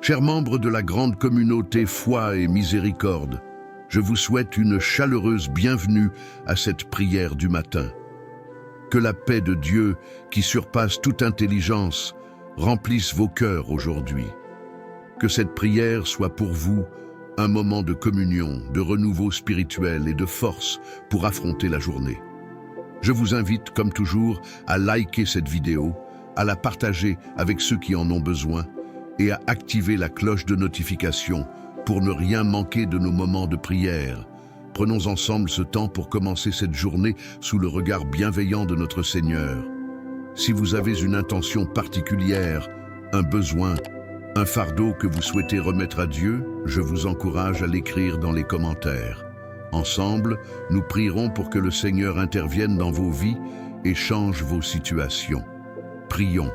Chers membres de la grande communauté Foi et Miséricorde, je vous souhaite une chaleureuse bienvenue à cette prière du matin. Que la paix de Dieu, qui surpasse toute intelligence, remplisse vos cœurs aujourd'hui. Que cette prière soit pour vous un moment de communion, de renouveau spirituel et de force pour affronter la journée. Je vous invite, comme toujours, à liker cette vidéo, à la partager avec ceux qui en ont besoin et à activer la cloche de notification pour ne rien manquer de nos moments de prière. Prenons ensemble ce temps pour commencer cette journée sous le regard bienveillant de notre Seigneur. Si vous avez une intention particulière, un besoin, un fardeau que vous souhaitez remettre à Dieu, je vous encourage à l'écrire dans les commentaires. Ensemble, nous prierons pour que le Seigneur intervienne dans vos vies et change vos situations. Prions.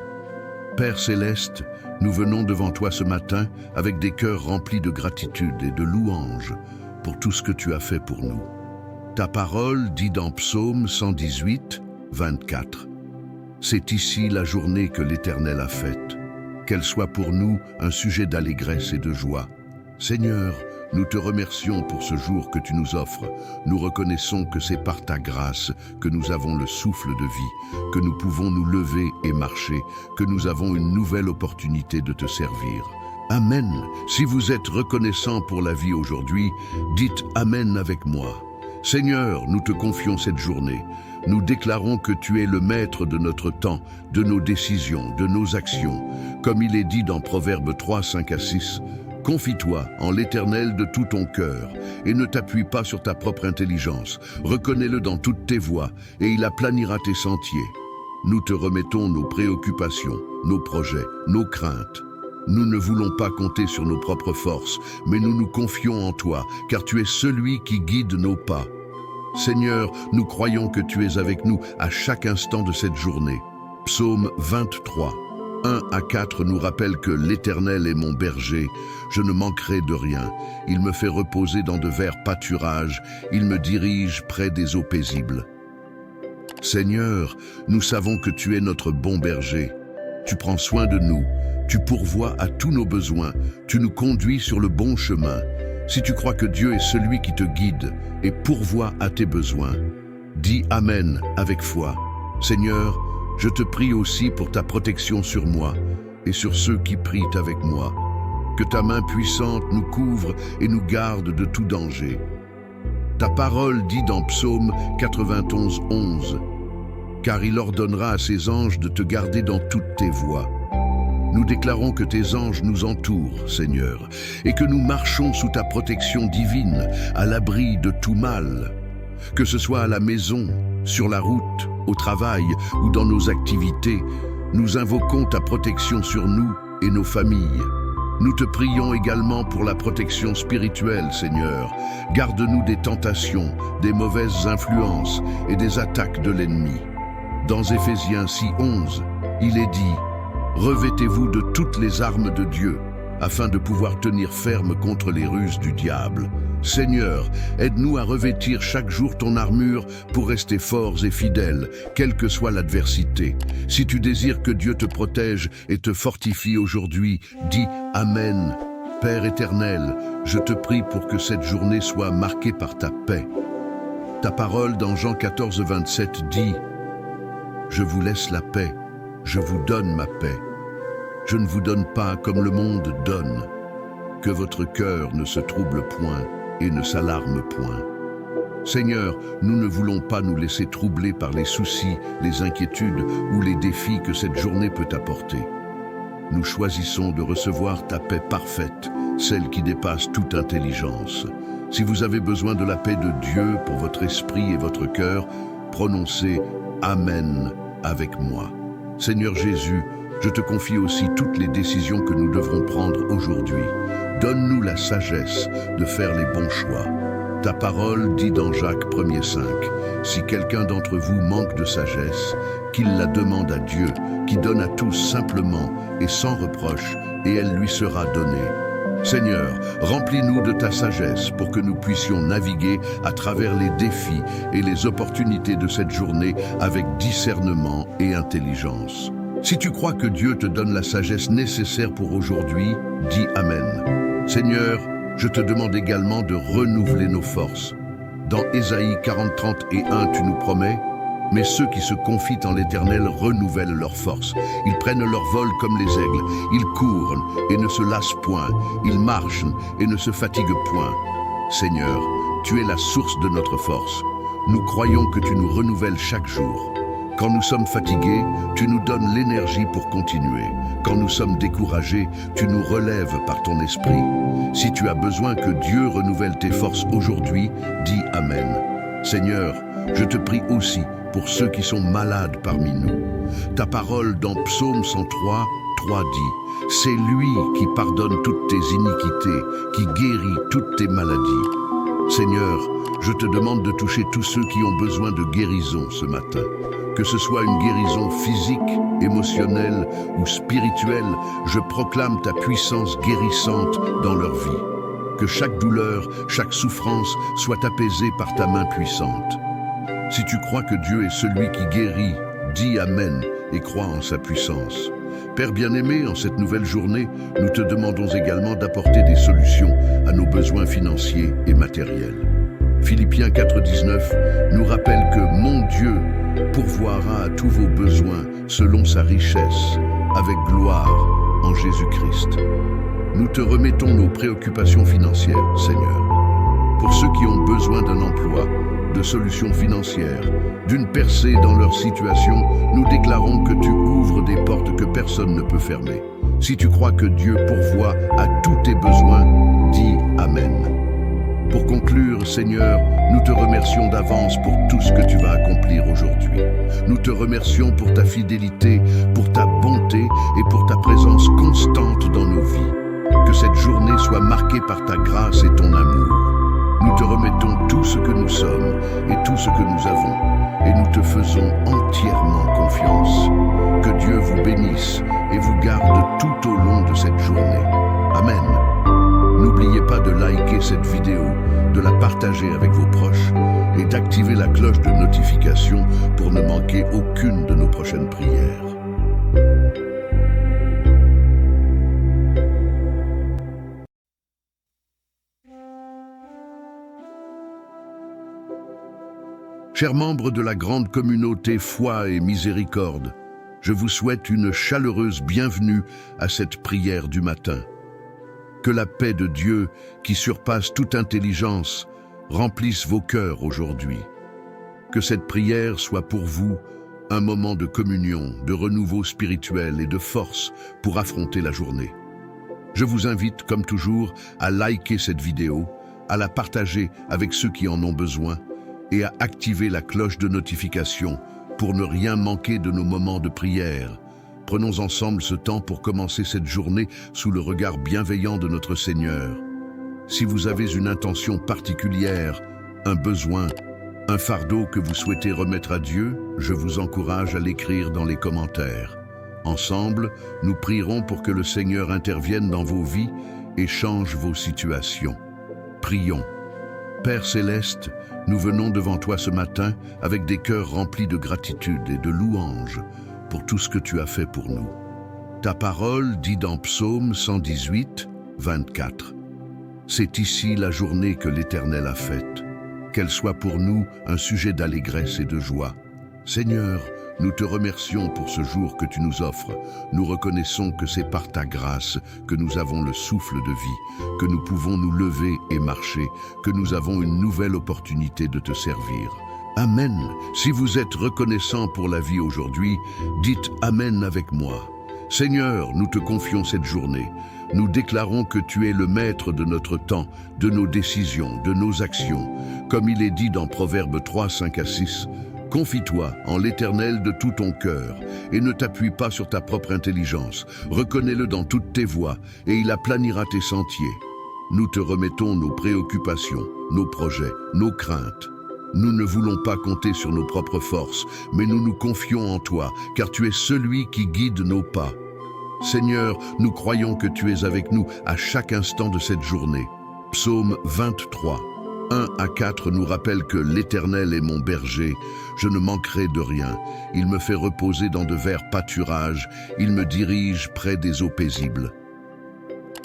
Père Céleste, nous venons devant toi ce matin avec des cœurs remplis de gratitude et de louanges pour tout ce que tu as fait pour nous. Ta parole dit dans Psaume 118, 24. C'est ici la journée que l'Éternel a faite. Qu'elle soit pour nous un sujet d'allégresse et de joie. Seigneur, nous te remercions pour ce jour que tu nous offres. Nous reconnaissons que c'est par ta grâce que nous avons le souffle de vie, que nous pouvons nous lever et marcher, que nous avons une nouvelle opportunité de te servir. Amen. Si vous êtes reconnaissant pour la vie aujourd'hui, dites Amen avec moi. Seigneur, nous te confions cette journée. Nous déclarons que tu es le maître de notre temps, de nos décisions, de nos actions. Comme il est dit dans Proverbes 3, 5 à 6, « Confie-toi en l'Éternel de tout ton cœur et ne t'appuie pas sur ta propre intelligence. Reconnais-le dans toutes tes voies et il aplanira tes sentiers. » Nous te remettons nos préoccupations, nos projets, nos craintes. Nous ne voulons pas compter sur nos propres forces, mais nous nous confions en toi, car tu es celui qui guide nos pas. Seigneur, nous croyons que tu es avec nous à chaque instant de cette journée. Psaume 23, 1 à 4 nous rappelle que l'Éternel est mon berger, je ne manquerai de rien. Il me fait reposer dans de verts pâturages, il me dirige près des eaux paisibles. Seigneur, nous savons que tu es notre bon berger. Tu prends soin de nous, tu pourvois à tous nos besoins, tu nous conduis sur le bon chemin. Si tu crois que Dieu est celui qui te guide et pourvoit à tes besoins, dis Amen avec foi. Seigneur, je te prie aussi pour ta protection sur moi et sur ceux qui prient avec moi. Que ta main puissante nous couvre et nous garde de tout danger. Ta parole dit dans Psaume 91, 11, « Car il ordonnera à ses anges de te garder dans toutes tes voies. » Nous déclarons que tes anges nous entourent, Seigneur, et que nous marchons sous ta protection divine, à l'abri de tout mal. Que ce soit à la maison, sur la route, au travail ou dans nos activités, nous invoquons ta protection sur nous et nos familles. Nous te prions également pour la protection spirituelle, Seigneur. Garde-nous des tentations, des mauvaises influences et des attaques de l'ennemi. Dans Éphésiens 6, 11, il est dit « Revêtez-vous de toutes les armes de Dieu, afin de pouvoir tenir ferme contre les ruses du diable. Seigneur, aide-nous à revêtir chaque jour ton armure pour rester forts et fidèles, quelle que soit l'adversité. Si tu désires que Dieu te protège et te fortifie aujourd'hui, dis Amen. Père éternel, je te prie pour que cette journée soit marquée par ta paix. Ta parole dans Jean 14, 27 dit « Je vous laisse la paix, je vous donne ma paix. Je ne vous donne pas comme le monde donne. Que votre cœur ne se trouble point et ne s'alarme point. » Seigneur, nous ne voulons pas nous laisser troubler par les soucis, les inquiétudes ou les défis que cette journée peut apporter. Nous choisissons de recevoir ta paix parfaite, celle qui dépasse toute intelligence. Si vous avez besoin de la paix de Dieu pour votre esprit et votre cœur, prononcez Amen avec moi. Seigneur Jésus, je te confie aussi toutes les décisions que nous devrons prendre aujourd'hui. Donne-nous la sagesse de faire les bons choix. Ta parole dit dans Jacques 1er 5, « Si quelqu'un d'entre vous manque de sagesse, qu'il la demande à Dieu, qui donne à tous simplement et sans reproche, et elle lui sera donnée. » Seigneur, remplis-nous de ta sagesse pour que nous puissions naviguer à travers les défis et les opportunités de cette journée avec discernement et intelligence. Si tu crois que Dieu te donne la sagesse nécessaire pour aujourd'hui, dis Amen. Seigneur, je te demande également de renouveler nos forces. Dans Ésaïe 40, 30 et 1, tu nous promets: mais ceux qui se confient en l'Éternel renouvellent leurs forces. Ils prennent leur vol comme les aigles. Ils courent et ne se lassent point. Ils marchent et ne se fatiguent point. Seigneur, tu es la source de notre force. Nous croyons que tu nous renouvelles chaque jour. Quand nous sommes fatigués, tu nous donnes l'énergie pour continuer. Quand nous sommes découragés, tu nous relèves par ton esprit. Si tu as besoin que Dieu renouvelle tes forces aujourd'hui, dis Amen. Seigneur, je te prie aussi pour ceux qui sont malades parmi nous. Ta parole dans Psaume 103, 3 dit: c'est lui qui pardonne toutes tes iniquités, qui guérit toutes tes maladies. Seigneur, je te demande de toucher tous ceux qui ont besoin de guérison ce matin. Que ce soit une guérison physique, émotionnelle ou spirituelle, je proclame ta puissance guérissante dans leur vie. Que chaque douleur, chaque souffrance soit apaisée par ta main puissante. Si tu crois que Dieu est celui qui guérit, dis Amen et crois en sa puissance. Père bien-aimé, en cette nouvelle journée, nous te demandons également d'apporter des solutions à nos besoins financiers et matériels. Philippiens 4,19 nous rappelle que mon Dieu pourvoira à tous vos besoins selon sa richesse, avec gloire en Jésus-Christ. Nous te remettons nos préoccupations financières, Seigneur. Pour ceux qui ont besoin d'un emploi, de solutions financières, d'une percée dans leur situation, nous déclarons que tu ouvres des portes que personne ne peut fermer. Si tu crois que Dieu pourvoit à tous tes besoins, dis Amen. Pour conclure, Seigneur, nous te remercions d'avance pour tout ce que tu vas accomplir aujourd'hui. Nous te remercions pour ta fidélité, pour ta bonté et pour ta présence constante dans nos vies. Que cette journée soit marquée par ta grâce et ton amour. Nous te remettons tout ce que nous sommes et tout ce que nous avons, et nous te faisons entièrement confiance. Que Dieu vous bénisse et vous garde tout au long de cette journée. Amen. N'oubliez pas de liker cette vidéo, de la partager avec vos proches et d'activer la cloche de notification pour ne manquer aucune de nos prochaines prières. Chers membres de la grande communauté Foi et Miséricorde, je vous souhaite une chaleureuse bienvenue à cette prière du matin. Que la paix de Dieu, qui surpasse toute intelligence, remplisse vos cœurs aujourd'hui. Que cette prière soit pour vous un moment de communion, de renouveau spirituel et de force pour affronter la journée. Je vous invite, comme toujours, à liker cette vidéo, à la partager avec ceux qui en ont besoin, et à activer la cloche de notification pour ne rien manquer de nos moments de prière. Prenons ensemble ce temps pour commencer cette journée sous le regard bienveillant de notre Seigneur. Si vous avez une intention particulière, un besoin, un fardeau que vous souhaitez remettre à Dieu, je vous encourage à l'écrire dans les commentaires. Ensemble, nous prierons pour que le Seigneur intervienne dans vos vies et change vos situations. Prions. Père Céleste, nous venons devant toi ce matin avec des cœurs remplis de gratitude et de louange pour tout ce que tu as fait pour nous. Ta parole dit dans Psaume 118, 24. C'est ici la journée que l'Éternel a faite. Qu'elle soit pour nous un sujet d'allégresse et de joie. Seigneur, nous te remercions pour ce jour que tu nous offres. Nous reconnaissons que c'est par ta grâce que nous avons le souffle de vie, que nous pouvons nous lever et marcher, que nous avons une nouvelle opportunité de te servir. Amen. Si vous êtes reconnaissant pour la vie aujourd'hui, dites Amen avec moi. Seigneur, nous te confions cette journée. Nous déclarons que tu es le maître de notre temps, de nos décisions, de nos actions. Comme il est dit dans Proverbes 3, 5 à 6, confie-toi en l'Éternel de tout ton cœur et ne t'appuie pas sur ta propre intelligence. Reconnais-le dans toutes tes voies et il aplanira tes sentiers. Nous te remettons nos préoccupations, nos projets, nos craintes. Nous ne voulons pas compter sur nos propres forces, mais nous nous confions en toi, car tu es celui qui guide nos pas. Seigneur, nous croyons que tu es avec nous à chaque instant de cette journée. Psaume 23. 1 à 4 nous rappelle que l'Éternel est mon berger, je ne manquerai de rien. Il me fait reposer dans de verts pâturages, il me dirige près des eaux paisibles.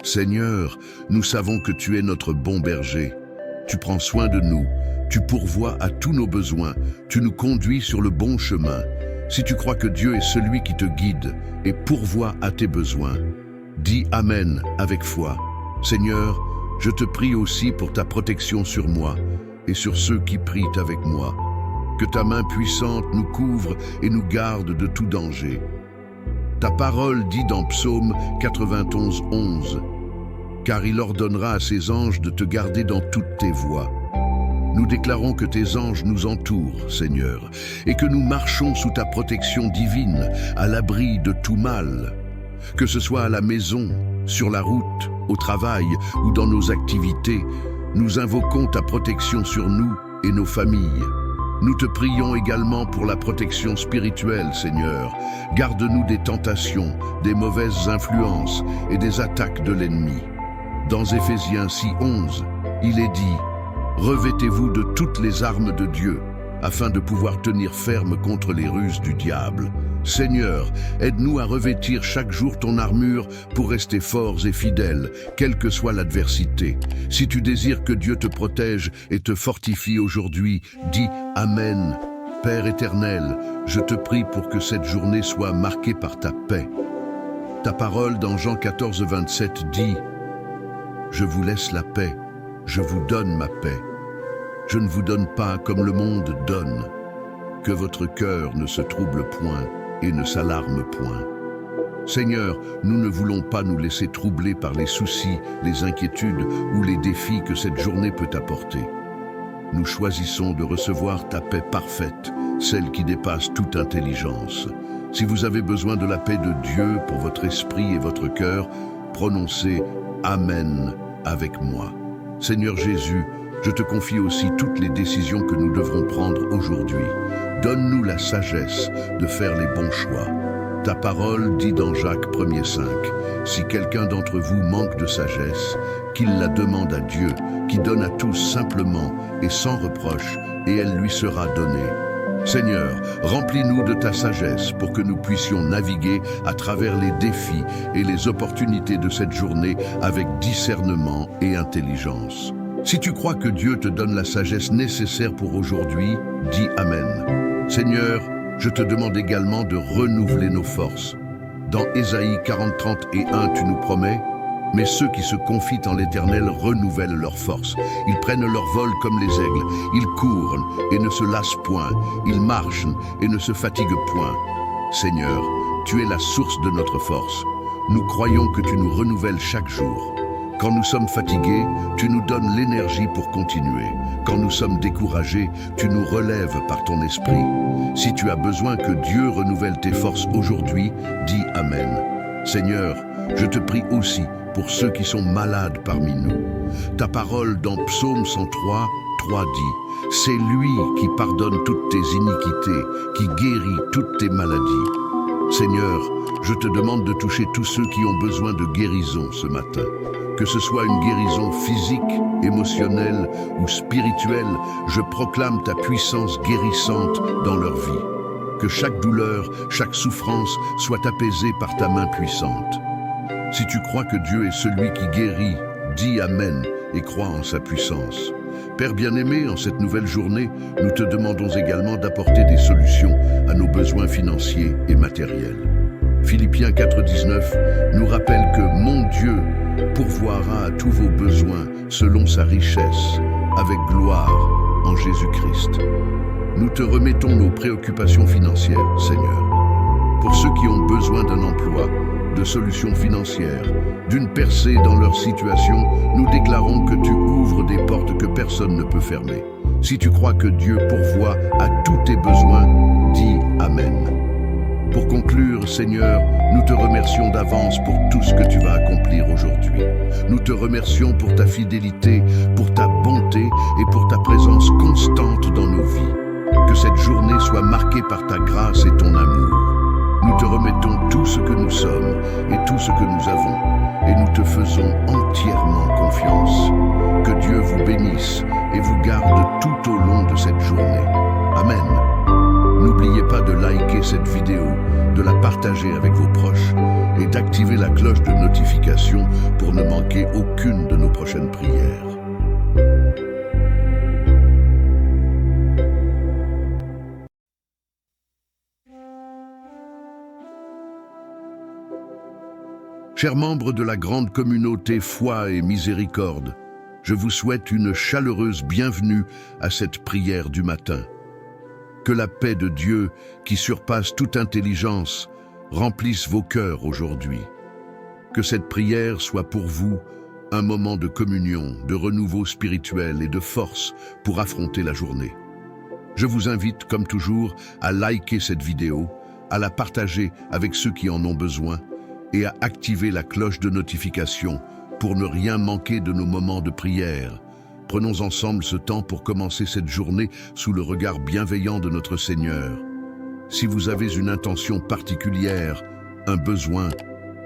Seigneur, nous savons que tu es notre bon berger. Tu prends soin de nous, tu pourvois à tous nos besoins, tu nous conduis sur le bon chemin. Si tu crois que Dieu est celui qui te guide et pourvoit à tes besoins, dis Amen avec foi. Seigneur, je te prie aussi pour ta protection sur moi et sur ceux qui prient avec moi. Que ta main puissante nous couvre et nous garde de tout danger. Ta parole dit dans Psaume 91, 11, « Car il ordonnera à ses anges de te garder dans toutes tes voies. » Nous déclarons que tes anges nous entourent, Seigneur, et que nous marchons sous ta protection divine, à l'abri de tout mal. Que ce soit à la maison, sur la route, au travail ou dans nos activités, nous invoquons ta protection sur nous et nos familles. Nous te prions également pour la protection spirituelle, Seigneur. Garde-nous des tentations, des mauvaises influences et des attaques de l'ennemi. Dans Éphésiens 6, 11, il est dit « Revêtez-vous de toutes les armes de Dieu, afin de pouvoir tenir ferme contre les ruses du diable. » Seigneur, aide-nous à revêtir chaque jour ton armure pour rester forts et fidèles, quelle que soit l'adversité. Si tu désires que Dieu te protège et te fortifie aujourd'hui, dis Amen. Père éternel, je te prie pour que cette journée soit marquée par ta paix. Ta parole dans Jean 14, 27 dit « Je vous laisse la paix, je vous donne ma paix. Je ne vous donne pas comme le monde donne. Que votre cœur ne se trouble point et ne s'alarme point. » Seigneur, nous ne voulons pas nous laisser troubler par les soucis, les inquiétudes ou les défis que cette journée peut apporter. Nous choisissons de recevoir ta paix parfaite, celle qui dépasse toute intelligence. Si vous avez besoin de la paix de Dieu pour votre esprit et votre cœur, prononcez Amen avec moi. Seigneur Jésus, je te confie aussi toutes les décisions que nous devrons prendre aujourd'hui. Donne-nous la sagesse de faire les bons choix. Ta parole dit dans Jacques 1er 5, « Si quelqu'un d'entre vous manque de sagesse, qu'il la demande à Dieu, qui donne à tous simplement et sans reproche, et elle lui sera donnée. » Seigneur, remplis-nous de ta sagesse pour que nous puissions naviguer à travers les défis et les opportunités de cette journée avec discernement et intelligence. Si tu crois que Dieu te donne la sagesse nécessaire pour aujourd'hui, dis Amen. Seigneur, je te demande également de renouveler nos forces. Dans Ésaïe 40, 30 et 1, tu nous promets « Mais ceux qui se confient en l'Éternel renouvellent leurs forces. Ils prennent leur vol comme les aigles. Ils courent et ne se lassent point. Ils marchent et ne se fatiguent point. » Seigneur, tu es la source de notre force. Nous croyons que tu nous renouvelles chaque jour. Quand nous sommes fatigués, tu nous donnes l'énergie pour continuer. Quand nous sommes découragés, tu nous relèves par ton esprit. Si tu as besoin que Dieu renouvelle tes forces aujourd'hui, dis Amen. Seigneur, je te prie aussi pour ceux qui sont malades parmi nous. Ta parole dans Psaume 103, 3 dit « C'est lui qui pardonne toutes tes iniquités, qui guérit toutes tes maladies. » Seigneur, je te demande de toucher tous ceux qui ont besoin de guérison ce matin. Que ce soit une guérison physique, émotionnelle ou spirituelle, je proclame ta puissance guérissante dans leur vie. Que chaque douleur, chaque souffrance soit apaisée par ta main puissante. Si tu crois que Dieu est celui qui guérit, dis Amen et crois en sa puissance. Père bien-aimé, en cette nouvelle journée, nous te demandons également d'apporter des solutions à nos besoins financiers et matériels. Philippiens 4,19 nous rappelle que mon Dieu pourvoira à tous vos besoins selon sa richesse, avec gloire en Jésus-Christ. Nous te remettons nos préoccupations financières, Seigneur. Pour ceux qui ont besoin d'un emploi, de solutions financières, d'une percée dans leur situation, nous déclarons que tu ouvres des portes que personne ne peut fermer. Si tu crois que Dieu pourvoit à tous tes besoins, dis Amen. Pour conclure, Seigneur, nous te remercions d'avance pour tout ce que tu vas accomplir aujourd'hui. Nous te remercions pour ta fidélité, pour ta bonté et pour ta présence constante dans nos vies. Que cette journée soit marquée par ta grâce et ton amour. Nous te remettons tout ce que nous sommes et tout ce que nous avons, et nous te faisons entièrement confiance. Que Dieu vous bénisse et vous garde tout au long de cette journée. Amen. N'oubliez pas de liker cette vidéo, de la partager avec vos proches et d'activer la cloche de notification pour ne manquer aucune de nos prochaines prières. Chers membres de la grande communauté Foi et Miséricorde, je vous souhaite une chaleureuse bienvenue à cette prière du matin. Que la paix de Dieu, qui surpasse toute intelligence, remplisse vos cœurs aujourd'hui. Que cette prière soit pour vous un moment de communion, de renouveau spirituel et de force pour affronter la journée. Je vous invite, comme toujours, à liker cette vidéo, à la partager avec ceux qui en ont besoin et à activer la cloche de notification pour ne rien manquer de nos moments de prière. Prenons ensemble ce temps pour commencer cette journée sous le regard bienveillant de notre Seigneur. Si vous avez une intention particulière, un besoin,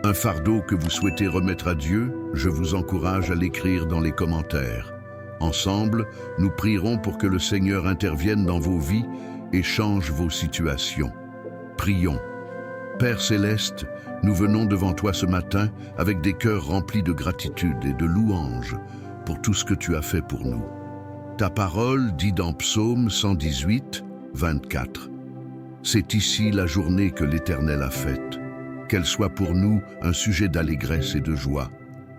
un fardeau que vous souhaitez remettre à Dieu, je vous encourage à l'écrire dans les commentaires. Ensemble, nous prierons pour que le Seigneur intervienne dans vos vies et change vos situations. Prions. Père Céleste, nous venons devant toi ce matin avec des cœurs remplis de gratitude et de louange pour tout ce que tu as fait pour nous. Ta parole dit dans Psaume 118, 24. C'est ici la journée que l'Éternel a faite. Qu'elle soit pour nous un sujet d'allégresse et de joie.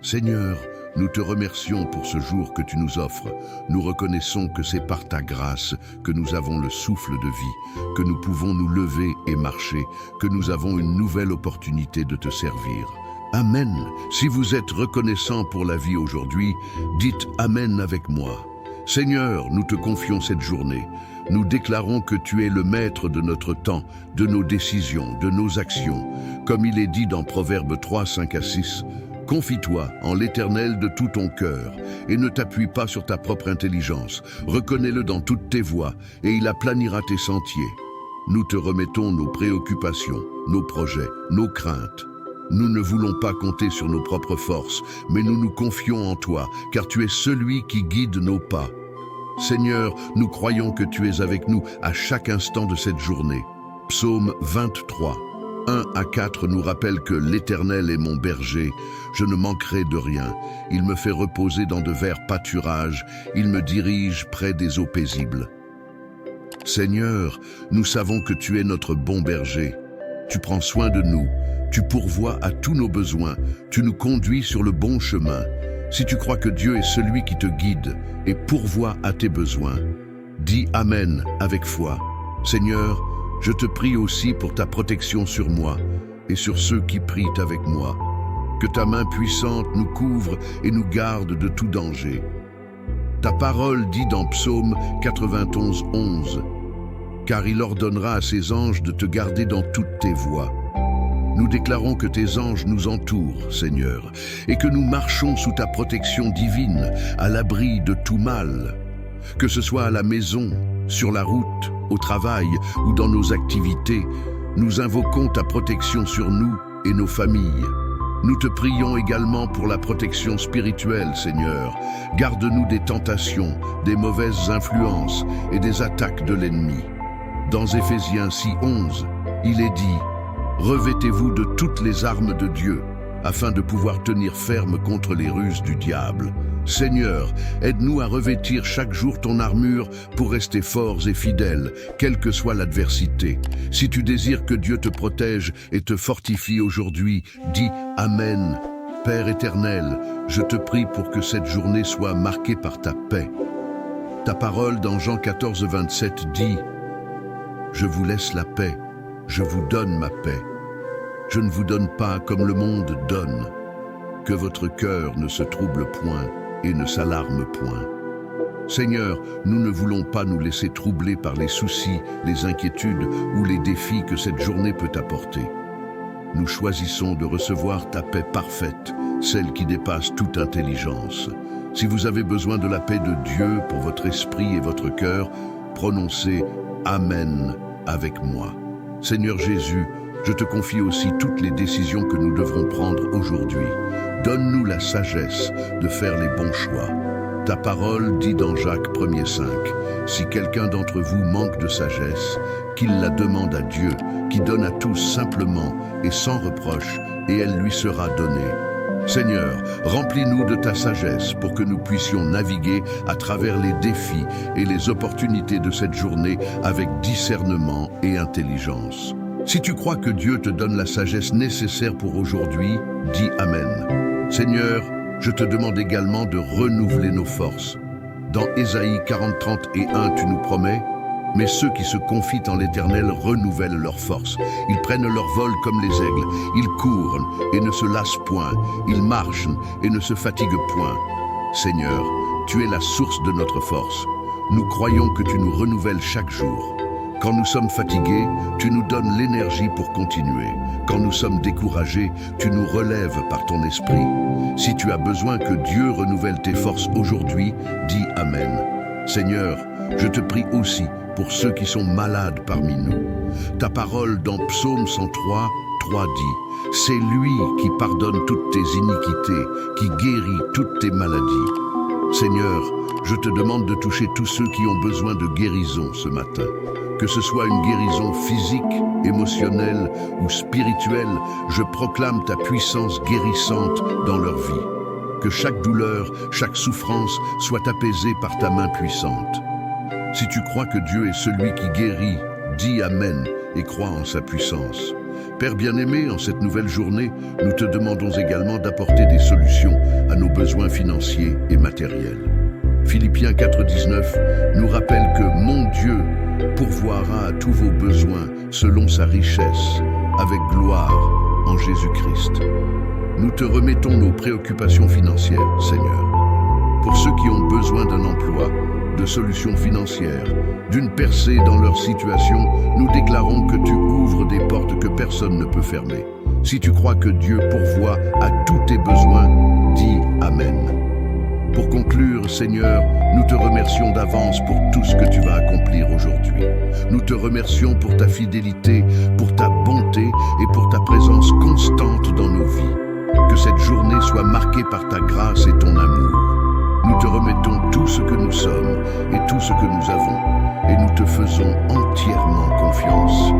Seigneur, nous te remercions pour ce jour que tu nous offres. Nous reconnaissons que c'est par ta grâce que nous avons le souffle de vie, que nous pouvons nous lever et marcher, que nous avons une nouvelle opportunité de te servir. Amen. Si vous êtes reconnaissant pour la vie aujourd'hui, dites Amen avec moi. Seigneur, nous te confions cette journée. Nous déclarons que tu es le maître de notre temps, de nos décisions, de nos actions. Comme il est dit dans Proverbes 3, 5 à 6, confie-toi en l'Éternel de tout ton cœur et ne t'appuie pas sur ta propre intelligence. Reconnais-le dans toutes tes voies et il aplanira tes sentiers. Nous te remettons nos préoccupations, nos projets, nos craintes. Nous ne voulons pas compter sur nos propres forces, mais nous nous confions en toi, car tu es celui qui guide nos pas. Seigneur, nous croyons que tu es avec nous à chaque instant de cette journée. Psaume 23, 1 à 4 nous rappelle que l'Éternel est mon berger, je ne manquerai de rien. Il me fait reposer dans de verts pâturages, il me dirige près des eaux paisibles. Seigneur, nous savons que tu es notre bon berger. Tu prends soin de nous, tu pourvois à tous nos besoins, tu nous conduis sur le bon chemin. Si tu crois que Dieu est celui qui te guide et pourvoit à tes besoins, dis Amen avec foi. Seigneur, je te prie aussi pour ta protection sur moi et sur ceux qui prient avec moi. Que ta main puissante nous couvre et nous garde de tout danger. Ta parole dit dans Psaume 91, 11, « Car il ordonnera à ses anges de te garder dans toutes tes voies. » Nous déclarons que tes anges nous entourent, Seigneur, et que nous marchons sous ta protection divine, à l'abri de tout mal. Que ce soit à la maison, sur la route, au travail ou dans nos activités, nous invoquons ta protection sur nous et nos familles. Nous te prions également pour la protection spirituelle, Seigneur. Garde-nous des tentations, des mauvaises influences et des attaques de l'ennemi. Dans Éphésiens 6, 11, il est dit « Revêtez-vous de toutes les armes de Dieu, afin de pouvoir tenir ferme contre les ruses du diable. Seigneur, aide-nous à revêtir chaque jour ton armure pour rester forts et fidèles, quelle que soit l'adversité. Si tu désires que Dieu te protège et te fortifie aujourd'hui, dis Amen. Père éternel, je te prie pour que cette journée soit marquée par ta paix. Ta parole dans Jean 14, 27 dit « Je vous laisse la paix, je vous donne ma paix. Je ne vous donne pas comme le monde donne. Que votre cœur ne se trouble point et ne s'alarme point. » Seigneur, nous ne voulons pas nous laisser troubler par les soucis, les inquiétudes ou les défis que cette journée peut apporter. Nous choisissons de recevoir ta paix parfaite, celle qui dépasse toute intelligence. Si vous avez besoin de la paix de Dieu pour votre esprit et votre cœur, prononcez « Amen » avec moi. Seigneur Jésus, je te confie aussi toutes les décisions que nous devrons prendre aujourd'hui. Donne-nous la sagesse de faire les bons choix. Ta parole dit dans Jacques 1er 5, « Si quelqu'un d'entre vous manque de sagesse, qu'il la demande à Dieu, qui donne à tous simplement et sans reproche, et elle lui sera donnée. » Seigneur, remplis-nous de ta sagesse pour que nous puissions naviguer à travers les défis et les opportunités de cette journée avec discernement et intelligence. Si tu crois que Dieu te donne la sagesse nécessaire pour aujourd'hui, dis Amen. Seigneur, je te demande également de renouveler nos forces. Dans Ésaïe 40, 30 et 1, tu nous promets: « Mais ceux qui se confient en l'Éternel renouvellent leurs forces. Ils prennent leur vol comme les aigles. Ils courent et ne se lassent point. Ils marchent et ne se fatiguent point. » Seigneur, tu es la source de notre force. Nous croyons que tu nous renouvelles chaque jour. Quand nous sommes fatigués, tu nous donnes l'énergie pour continuer. Quand nous sommes découragés, tu nous relèves par ton esprit. Si tu as besoin que Dieu renouvelle tes forces aujourd'hui, dis Amen. Seigneur, je te prie aussi pour ceux qui sont malades parmi nous. Ta parole dans Psaume 103, 3 dit: « C'est lui qui pardonne toutes tes iniquités, qui guérit toutes tes maladies. » Seigneur, je te demande de toucher tous ceux qui ont besoin de guérison ce matin. Que ce soit une guérison physique, émotionnelle ou spirituelle, je proclame ta puissance guérissante dans leur vie. Que chaque douleur, chaque souffrance soit apaisée par ta main puissante. Si tu crois que Dieu est celui qui guérit, dis Amen et crois en sa puissance. Père bien-aimé, en cette nouvelle journée, nous te demandons également d'apporter des solutions à nos besoins financiers et matériels. Philippiens 4,19 nous rappelle que mon Dieu pourvoira à tous vos besoins selon sa richesse, avec gloire en Jésus-Christ. Nous te remettons nos préoccupations financières, Seigneur. Pour ceux qui ont besoin d'un emploi, de solutions financières, d'une percée dans leur situation, nous déclarons que tu ouvres des portes que personne ne peut fermer. Si tu crois que Dieu pourvoit à tous tes besoins, dis Amen. Pour conclure, Seigneur, nous te remercions d'avance pour tout ce que tu vas accomplir aujourd'hui. Nous te remercions pour ta fidélité, pour ta bonté et pour ta présence constante dans nos vies. Que cette journée soit marquée par ta grâce et ton amour. Nous te remettons tout ce que nous sommes et tout ce que nous avons, et nous te faisons entièrement confiance.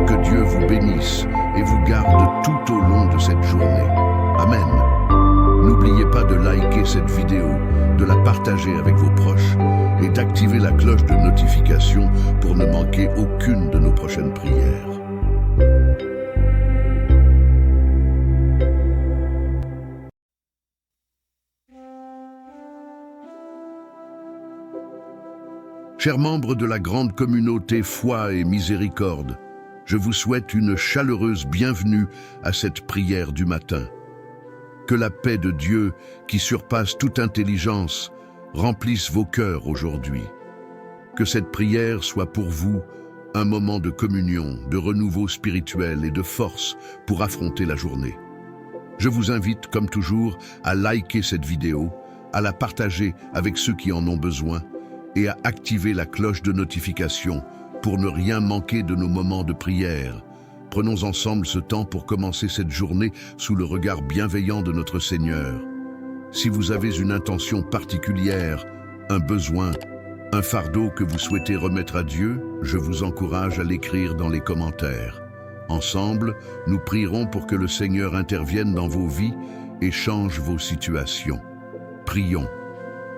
Que Dieu vous bénisse et vous garde tout au long de cette journée. Amen. N'oubliez pas de liker cette vidéo, de la partager avec vos proches et d'activer la cloche de notification pour ne manquer aucune de nos prochaines prières. Chers membres de la grande communauté Foi et Miséricorde, je vous souhaite une chaleureuse bienvenue à cette prière du matin. Que la paix de Dieu, qui surpasse toute intelligence, remplisse vos cœurs aujourd'hui. Que cette prière soit pour vous un moment de communion, de renouveau spirituel et de force pour affronter la journée. Je vous invite, comme toujours, à liker cette vidéo, à la partager avec ceux qui en ont besoin, et à activer la cloche de notification pour ne rien manquer de nos moments de prière. Prenons ensemble ce temps pour commencer cette journée sous le regard bienveillant de notre Seigneur. Si vous avez une intention particulière, un besoin, un fardeau que vous souhaitez remettre à Dieu, je vous encourage à l'écrire dans les commentaires. Ensemble, nous prierons pour que le Seigneur intervienne dans vos vies et change vos situations. Prions.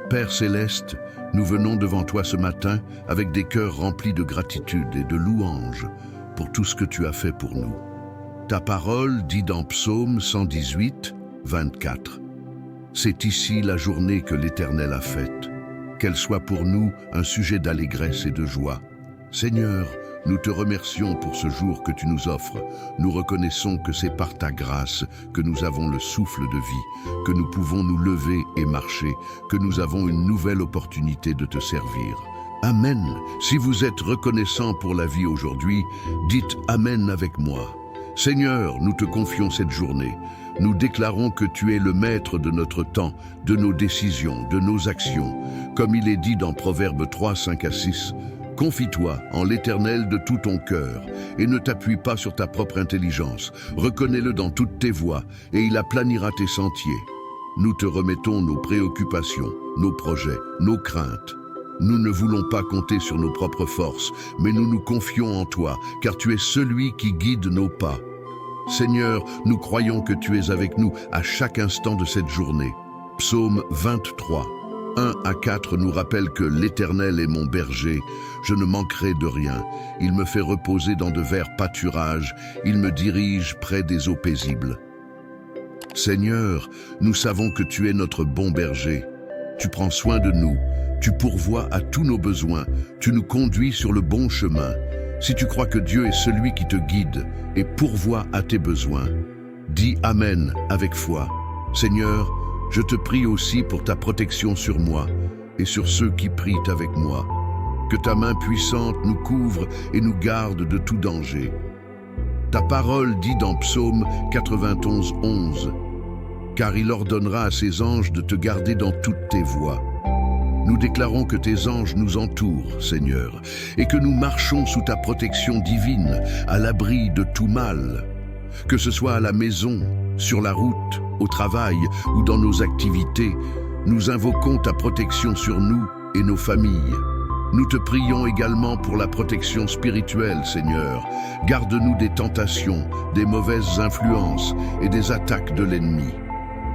Père Céleste, nous venons devant toi ce matin avec des cœurs remplis de gratitude et de louange pour tout ce que tu as fait pour nous. Ta parole dit dans Psaume 118, 24. C'est ici la journée que l'Éternel a faite. Qu'elle soit pour nous un sujet d'allégresse et de joie. Seigneur, nous te remercions pour ce jour que tu nous offres. Nous reconnaissons que c'est par ta grâce que nous avons le souffle de vie, que nous pouvons nous lever et marcher, que nous avons une nouvelle opportunité de te servir. Amen. Si vous êtes reconnaissant pour la vie aujourd'hui, dites Amen avec moi. Seigneur, nous te confions cette journée. Nous déclarons que tu es le maître de notre temps, de nos décisions, de nos actions. Comme il est dit dans Proverbes 3, 5 à 6, « Confie-toi en l'Éternel de tout ton cœur, et ne t'appuie pas sur ta propre intelligence. Reconnais-le dans toutes tes voies, et il aplanira tes sentiers. » Nous te remettons nos préoccupations, nos projets, nos craintes. Nous ne voulons pas compter sur nos propres forces, mais nous nous confions en toi, car tu es celui qui guide nos pas. Seigneur, nous croyons que tu es avec nous à chaque instant de cette journée. Psaume 23, 1 à 4 nous rappelle que l'Éternel est mon berger, je ne manquerai de rien. Il me fait reposer dans de verts pâturages, il me dirige près des eaux paisibles. Seigneur, nous savons que tu es notre bon berger. Tu prends soin de nous, tu pourvois à tous nos besoins, tu nous conduis sur le bon chemin. Si tu crois que Dieu est celui qui te guide et pourvoit à tes besoins, dis Amen avec foi. Seigneur, je te prie aussi pour ta protection sur moi et sur ceux qui prient avec moi. Que ta main puissante nous couvre et nous garde de tout danger. Ta parole dit dans Psaume 91, 11, « Car il ordonnera à ses anges de te garder dans toutes tes voies. » Nous déclarons que tes anges nous entourent, Seigneur, et que nous marchons sous ta protection divine, à l'abri de tout mal. Que ce soit à la maison, sur la route, au travail ou dans nos activités, nous invoquons ta protection sur nous et nos familles. Nous te prions également pour la protection spirituelle, Seigneur. Garde-nous des tentations, des mauvaises influences et des attaques de l'ennemi.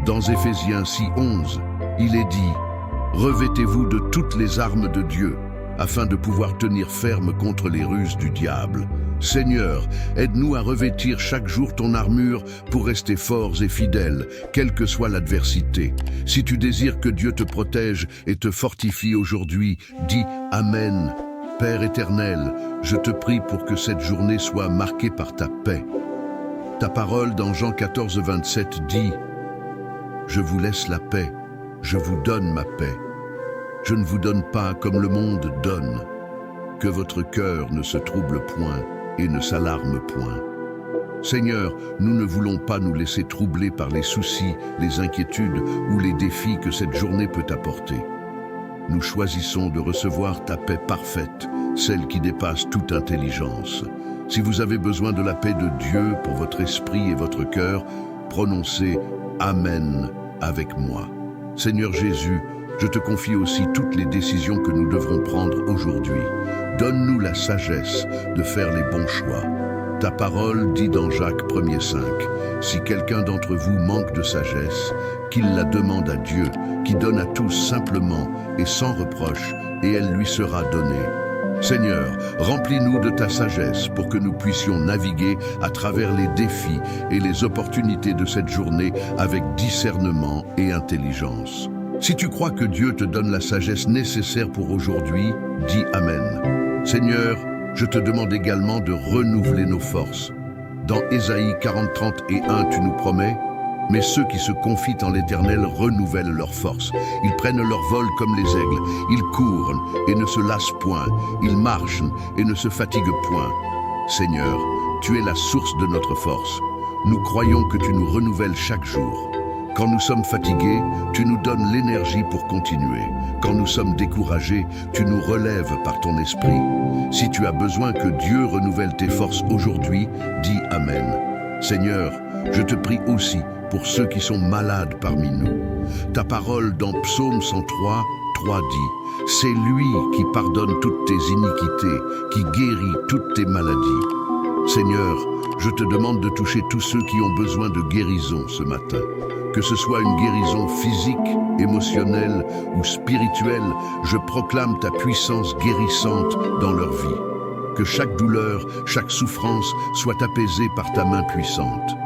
Dans Éphésiens 6:11, il est dit « Revêtez-vous de toutes les armes de Dieu, afin de pouvoir tenir ferme contre les ruses du diable. Seigneur, aide-nous à revêtir chaque jour ton armure pour rester forts et fidèles, quelle que soit l'adversité. Si tu désires que Dieu te protège et te fortifie aujourd'hui, dis Amen. Père éternel, je te prie pour que cette journée soit marquée par ta paix. Ta parole dans Jean 14, 27 dit « Je vous laisse la paix, je vous donne ma paix. Je ne vous donne pas comme le monde donne. Que votre cœur ne se trouble point et ne s'alarme point. » Seigneur, nous ne voulons pas nous laisser troubler par les soucis, les inquiétudes ou les défis que cette journée peut apporter. Nous choisissons de recevoir ta paix parfaite, celle qui dépasse toute intelligence. Si vous avez besoin de la paix de Dieu pour votre esprit et votre cœur, prononcez Amen avec moi. Seigneur Jésus, je te confie aussi toutes les décisions que nous devrons prendre aujourd'hui. Donne-nous la sagesse de faire les bons choix. Ta parole dit dans Jacques 1,5, « Si quelqu'un d'entre vous manque de sagesse, qu'il la demande à Dieu, qui donne à tous simplement et sans reproche, et elle lui sera donnée. » Seigneur, remplis-nous de ta sagesse pour que nous puissions naviguer à travers les défis et les opportunités de cette journée avec discernement et intelligence. Si tu crois que Dieu te donne la sagesse nécessaire pour aujourd'hui, dis Amen. Seigneur, je te demande également de renouveler nos forces. Dans Ésaïe 40, 30 et 1, tu nous promets « Mais ceux qui se confient en l'Éternel renouvellent leurs forces. Ils prennent leur vol comme les aigles. Ils courent et ne se lassent point. Ils marchent et ne se fatiguent point. » Seigneur, tu es la source de notre force. Nous croyons que tu nous renouvelles chaque jour. Quand nous sommes fatigués, tu nous donnes l'énergie pour continuer. Quand nous sommes découragés, tu nous relèves par ton esprit. Si tu as besoin que Dieu renouvelle tes forces aujourd'hui, dis Amen. Seigneur, je te prie aussi pour ceux qui sont malades parmi nous. Ta parole dans Psaume 103, 3 dit « C'est lui qui pardonne toutes tes iniquités, qui guérit toutes tes maladies. » Seigneur, je te demande de toucher tous ceux qui ont besoin de guérison ce matin. Que ce soit une guérison physique, émotionnelle ou spirituelle, je proclame ta puissance guérissante dans leur vie. Que chaque douleur, chaque souffrance soit apaisée par ta main puissante.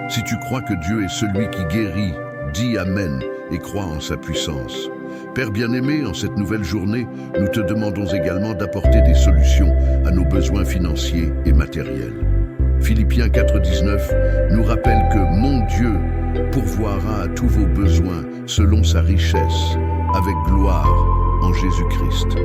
Si tu crois que Dieu est celui qui guérit, dis Amen et crois en sa puissance. Père bien-aimé, en cette nouvelle journée, nous te demandons également d'apporter des solutions à nos besoins financiers et matériels. Philippiens 4,19 nous rappelle que mon Dieu pourvoira à tous vos besoins selon sa richesse, avec gloire en Jésus-Christ.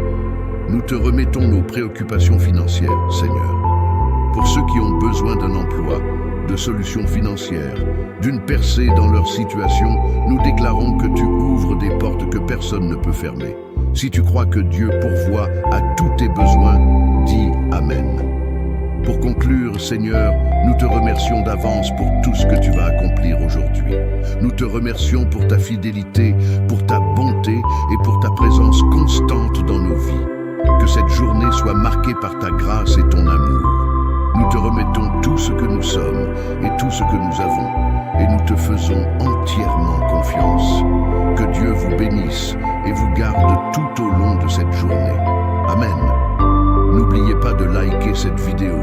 Nous te remettons nos préoccupations financières, Seigneur. Pour ceux qui ont besoin d'un emploi, de solutions financières, d'une percée dans leur situation, nous déclarons que tu ouvres des portes que personne ne peut fermer. Si tu crois que Dieu pourvoit à tous tes besoins, dis Amen. Pour conclure, Seigneur, nous te remercions d'avance pour tout ce que tu vas accomplir aujourd'hui. Nous te remercions pour ta fidélité, pour ta bonté et pour ta présence constante dans nos vies. Que cette journée soit marquée par ta grâce et ton amour. Nous te remettons tout ce que nous sommes et tout ce que nous avons, et nous te faisons entièrement confiance. Que Dieu vous bénisse et vous garde tout au long de cette journée. Amen. N'oubliez pas de liker cette vidéo,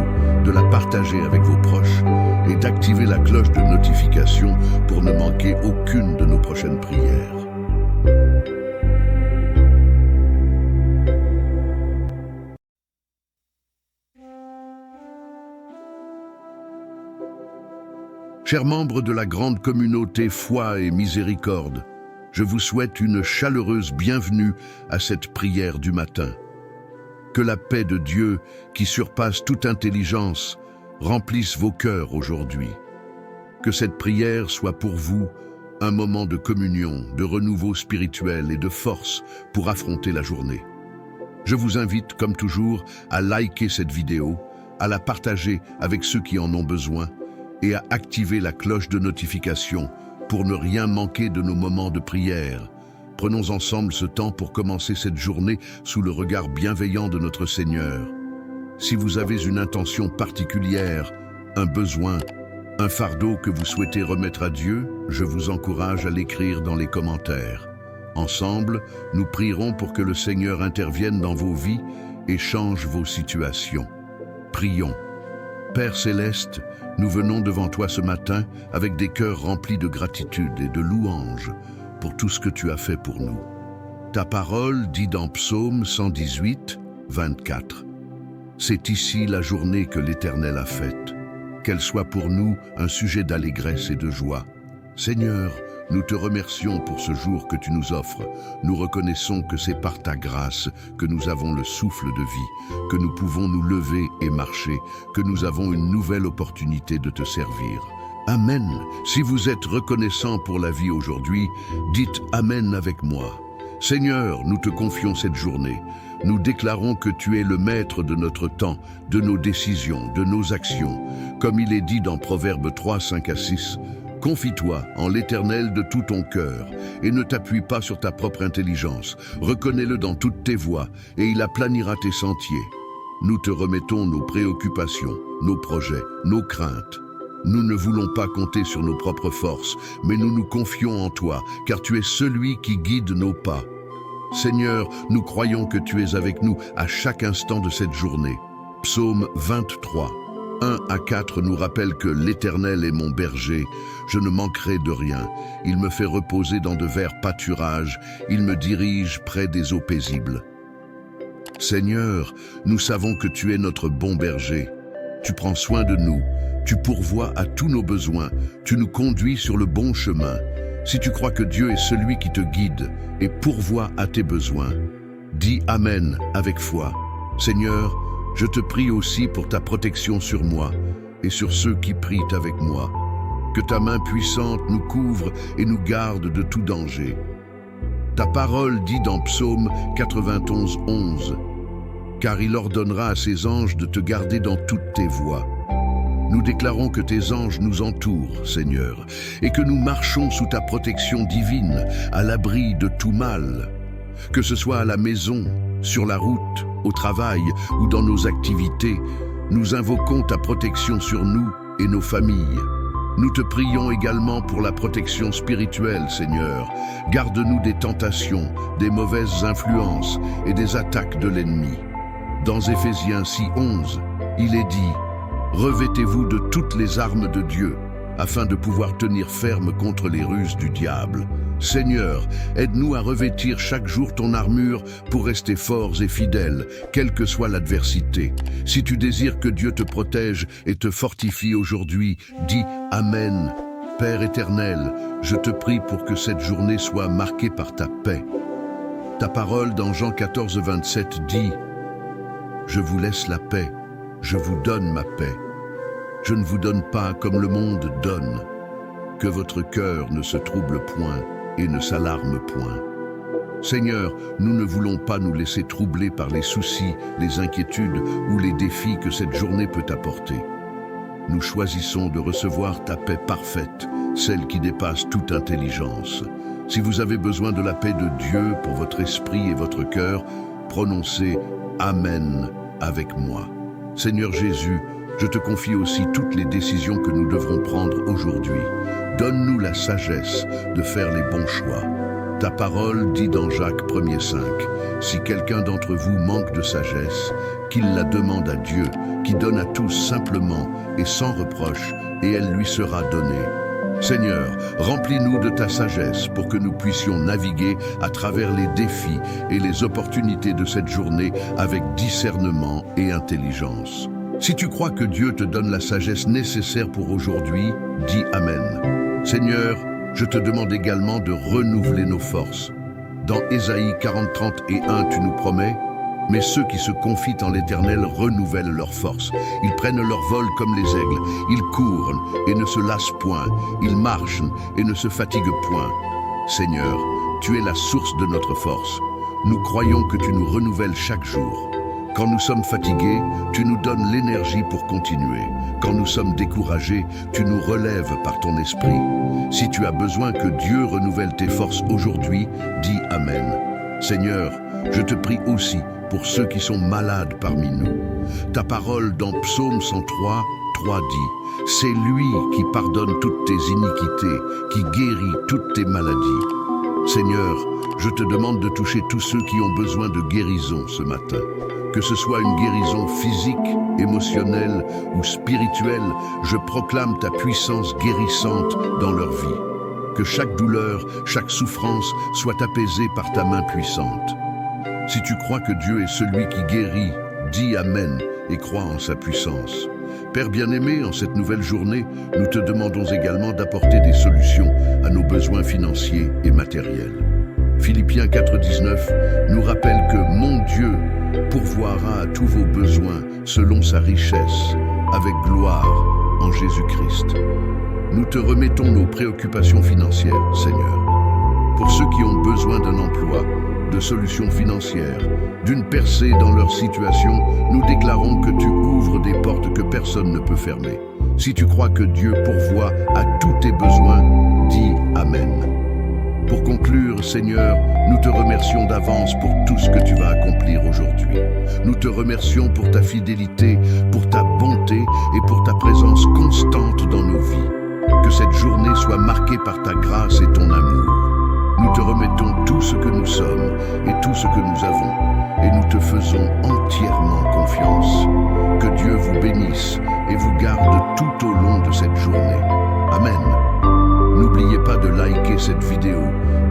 de la partager avec vos proches et d'activer la cloche de notification pour ne manquer aucune de nos prochaines prières. Chers membres de la grande communauté Foi et Miséricorde, je vous souhaite une chaleureuse bienvenue à cette prière du matin. Que la paix de Dieu, qui surpasse toute intelligence, remplisse vos cœurs aujourd'hui. Que cette prière soit pour vous un moment de communion, de renouveau spirituel et de force pour affronter la journée. Je vous invite, comme toujours, à liker cette vidéo, à la partager avec ceux qui en ont besoin et à activer la cloche de notification pour ne rien manquer de nos moments de prière. Prenons ensemble ce temps pour commencer cette journée sous le regard bienveillant de notre Seigneur. Si vous avez une intention particulière, un besoin, un fardeau que vous souhaitez remettre à Dieu, je vous encourage à l'écrire dans les commentaires. Ensemble, nous prierons pour que le Seigneur intervienne dans vos vies et change vos situations. Prions. Père Céleste, nous venons devant toi ce matin avec des cœurs remplis de gratitude et de louanges pour tout ce que tu as fait pour nous. Ta parole dit dans Psaume 118, 24. C'est ici la journée que l'Éternel a faite. Qu'elle soit pour nous un sujet d'allégresse et de joie. Seigneur, nous te remercions pour ce jour que tu nous offres. Nous reconnaissons que c'est par ta grâce que nous avons le souffle de vie, que nous pouvons nous lever et marcher, que nous avons une nouvelle opportunité de te servir. Amen. Si vous êtes reconnaissant pour la vie aujourd'hui, dites Amen avec moi. Seigneur, nous te confions cette journée. Nous déclarons que tu es le maître de notre temps, de nos décisions, de nos actions. Comme il est dit dans Proverbes 3, 5 à 6, « Confie-toi en l'Éternel de tout ton cœur et ne t'appuie pas sur ta propre intelligence. Reconnais-le dans toutes tes voies et il aplanira tes sentiers. » Nous te remettons nos préoccupations, nos projets, nos craintes. Nous ne voulons pas compter sur nos propres forces, mais nous nous confions en toi, car tu es celui qui guide nos pas. Seigneur, nous croyons que tu es avec nous à chaque instant de cette journée. Psaume 23, 1 à 4 nous rappelle que l'Éternel est mon berger, je ne manquerai de rien. Il me fait reposer dans de verts pâturages, il me dirige près des eaux paisibles. Seigneur, nous savons que tu es notre bon berger. Tu prends soin de nous, tu pourvois à tous nos besoins, tu nous conduis sur le bon chemin. Si tu crois que Dieu est celui qui te guide et pourvoit à tes besoins, dis Amen avec foi. Seigneur, je te prie aussi pour ta protection sur moi et sur ceux qui prient avec moi. Que ta main puissante nous couvre et nous garde de tout danger. Ta parole dit dans Psaume 91, 11, « Car il ordonnera à ses anges de te garder dans toutes tes voies. » Nous déclarons que tes anges nous entourent, Seigneur, et que nous marchons sous ta protection divine, à l'abri de tout mal. Que ce soit à la maison, sur la route, au travail ou dans nos activités, nous invoquons ta protection sur nous et nos familles. Nous te prions également pour la protection spirituelle, Seigneur. Garde-nous des tentations, des mauvaises influences et des attaques de l'ennemi. Dans Éphésiens 6, 11, il est dit « Revêtez-vous de toutes les armes de Dieu, afin de pouvoir tenir ferme contre les ruses du diable. Seigneur, aide-nous à revêtir chaque jour ton armure pour rester forts et fidèles, quelle que soit l'adversité. Si tu désires que Dieu te protège et te fortifie aujourd'hui, dis Amen. Père éternel, je te prie pour que cette journée soit marquée par ta paix. Ta parole dans Jean 14, 27 dit « Je vous laisse la paix, je vous donne ma paix. Je ne vous donne pas comme le monde donne. Que votre cœur ne se trouble point et ne s'alarme point. » Seigneur, nous ne voulons pas nous laisser troubler par les soucis, les inquiétudes ou les défis que cette journée peut apporter. Nous choisissons de recevoir ta paix parfaite, celle qui dépasse toute intelligence. Si vous avez besoin de la paix de Dieu pour votre esprit et votre cœur, prononcez « Amen » avec moi. Seigneur Jésus, je te confie aussi toutes les décisions que nous devrons prendre aujourd'hui. Donne-nous la sagesse de faire les bons choix. Ta parole dit dans Jacques 1,5, « Si quelqu'un d'entre vous manque de sagesse, qu'il la demande à Dieu, qui donne à tous simplement et sans reproche, et elle lui sera donnée. » Seigneur, remplis-nous de ta sagesse pour que nous puissions naviguer à travers les défis et les opportunités de cette journée avec discernement et intelligence. Si tu crois que Dieu te donne la sagesse nécessaire pour aujourd'hui, dis Amen. Seigneur, je te demande également de renouveler nos forces. Dans Ésaïe 40, 30 et 1, tu nous promets « Mais ceux qui se confient en l'Éternel renouvellent leurs forces. Ils prennent leur vol comme les aigles. Ils courent et ne se lassent point. Ils marchent et ne se fatiguent point. » Seigneur, tu es la source de notre force. Nous croyons que tu nous renouvelles chaque jour. Quand nous sommes fatigués, tu nous donnes l'énergie pour continuer. Quand nous sommes découragés, tu nous relèves par ton esprit. Si tu as besoin que Dieu renouvelle tes forces aujourd'hui, dis Amen. Seigneur, je te prie aussi pour ceux qui sont malades parmi nous. Ta parole dans Psaume 103, 3 dit « C'est lui qui pardonne toutes tes iniquités, qui guérit toutes tes maladies. » Seigneur, je te demande de toucher tous ceux qui ont besoin de guérison ce matin. Que ce soit une guérison physique, émotionnelle ou spirituelle, je proclame ta puissance guérissante dans leur vie. Que chaque douleur, chaque souffrance soit apaisée par ta main puissante. Si tu crois que Dieu est celui qui guérit, dis Amen et crois en sa puissance. Père bien-aimé, en cette nouvelle journée, nous te demandons également d'apporter des solutions à nos besoins financiers et matériels. Philippiens 4,19 nous rappelle que mon Dieu pourvoira à tous vos besoins selon sa richesse, avec gloire en Jésus-Christ. Nous te remettons nos préoccupations financières, Seigneur. Pour ceux qui ont besoin d'un emploi, de solutions financières, d'une percée dans leur situation, nous déclarons que tu ouvres des portes que personne ne peut fermer. Si tu crois que Dieu pourvoit à tous tes besoins, dis Amen. Pour conclure, Seigneur, nous te remercions d'avance pour tout ce que tu vas accomplir aujourd'hui. Nous te remercions pour ta fidélité, pour ta bonté et pour ta présence constante dans nos vies. Que cette journée soit marquée par ta grâce et ton amour. Nous te remettons tout ce que nous sommes et tout ce que nous avons, et nous te faisons entièrement confiance. Que Dieu vous bénisse et vous garde tout au long de cette journée. Amen. N'oubliez pas de liker cette vidéo,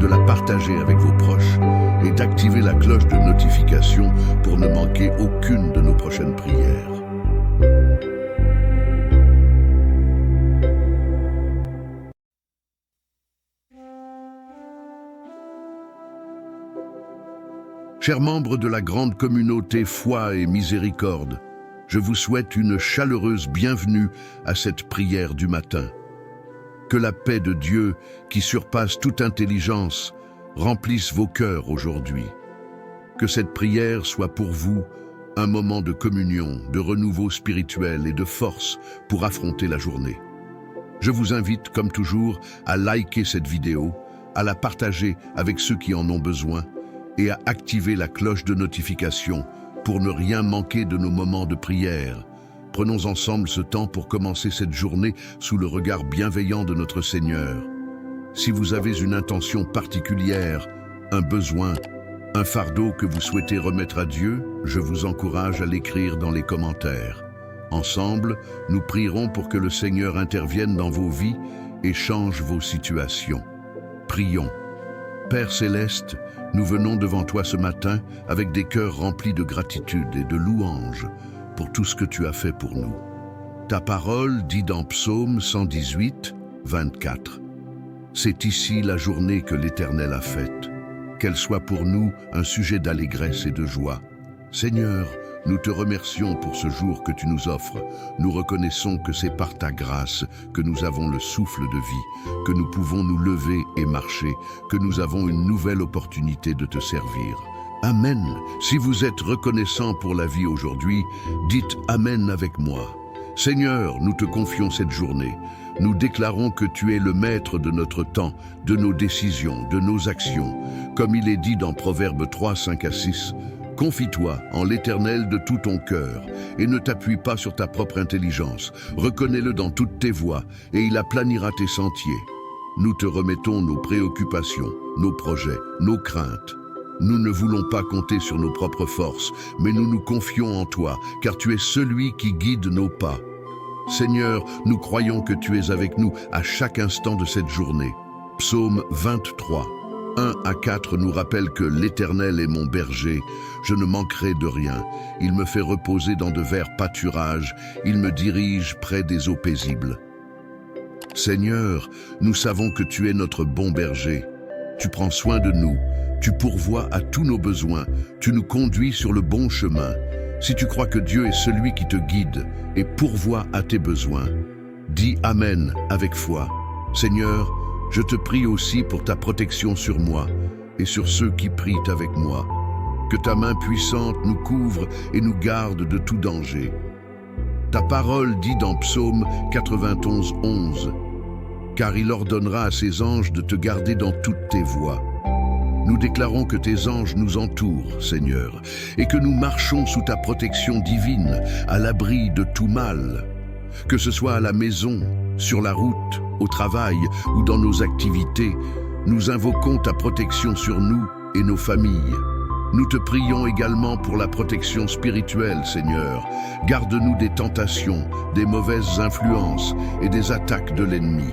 de la partager avec vos proches et d'activer la cloche de notification pour ne manquer aucune de nos prochaines prières. Chers membres de la grande communauté Foi et Miséricorde, je vous souhaite une chaleureuse bienvenue à cette prière du matin. Que la paix de Dieu, qui surpasse toute intelligence, remplisse vos cœurs aujourd'hui. Que cette prière soit pour vous un moment de communion, de renouveau spirituel et de force pour affronter la journée. Je vous invite, comme toujours, à liker cette vidéo, à la partager avec ceux qui en ont besoin, et à activer la cloche de notification pour ne rien manquer de nos moments de prière. Prenons ensemble ce temps pour commencer cette journée sous le regard bienveillant de notre Seigneur. Si vous avez une intention particulière, un besoin, un fardeau que vous souhaitez remettre à Dieu, je vous encourage à l'écrire dans les commentaires. Ensemble, nous prierons pour que le Seigneur intervienne dans vos vies et change vos situations. Prions. Père Céleste, nous venons devant toi ce matin avec des cœurs remplis de gratitude et de louange pour tout ce que tu as fait pour nous. Ta parole dit dans Psaume 118, 24. C'est ici la journée que l'Éternel a faite. Qu'elle soit pour nous un sujet d'allégresse et de joie. Seigneur, Nous te remercions pour ce jour que tu nous offres. Nous reconnaissons que c'est par ta grâce que nous avons le souffle de vie, que nous pouvons nous lever et marcher, que nous avons une nouvelle opportunité de te servir. Amen. Si vous êtes reconnaissant pour la vie aujourd'hui, dites Amen avec moi. Seigneur, nous te confions cette journée. Nous déclarons que tu es le maître de notre temps, de nos décisions, de nos actions. Comme il est dit dans Proverbes 3, 5 à 6, « Confie-toi en l'Éternel de tout ton cœur et ne t'appuie pas sur ta propre intelligence. Reconnais-le dans toutes tes voies et il aplanira tes sentiers. » Nous te remettons nos préoccupations, nos projets, nos craintes. Nous ne voulons pas compter sur nos propres forces, mais nous nous confions en toi, car tu es celui qui guide nos pas. Seigneur, nous croyons que tu es avec nous à chaque instant de cette journée. Psaume 23, 1 à 4 nous rappelle que l'Éternel est mon berger, je ne manquerai de rien. Il me fait reposer dans de verts pâturages, il me dirige près des eaux paisibles. Seigneur, nous savons que tu es notre bon berger. Tu prends soin de nous, tu pourvois à tous nos besoins, tu nous conduis sur le bon chemin. Si tu crois que Dieu est celui qui te guide et pourvoit à tes besoins, dis Amen avec foi. Seigneur, je te prie aussi pour ta protection sur moi et sur ceux qui prient avec moi. Que ta main puissante nous couvre et nous garde de tout danger. Ta parole dit dans Psaume 91, 11, « Car il ordonnera à ses anges de te garder dans toutes tes voies. » Nous déclarons que tes anges nous entourent, Seigneur, et que nous marchons sous ta protection divine, à l'abri de tout mal. Que ce soit à la maison, sur la route, au travail ou dans nos activités, nous invoquons ta protection sur nous et nos familles. Nous te prions également pour la protection spirituelle, Seigneur. Garde-nous des tentations, des mauvaises influences et des attaques de l'ennemi.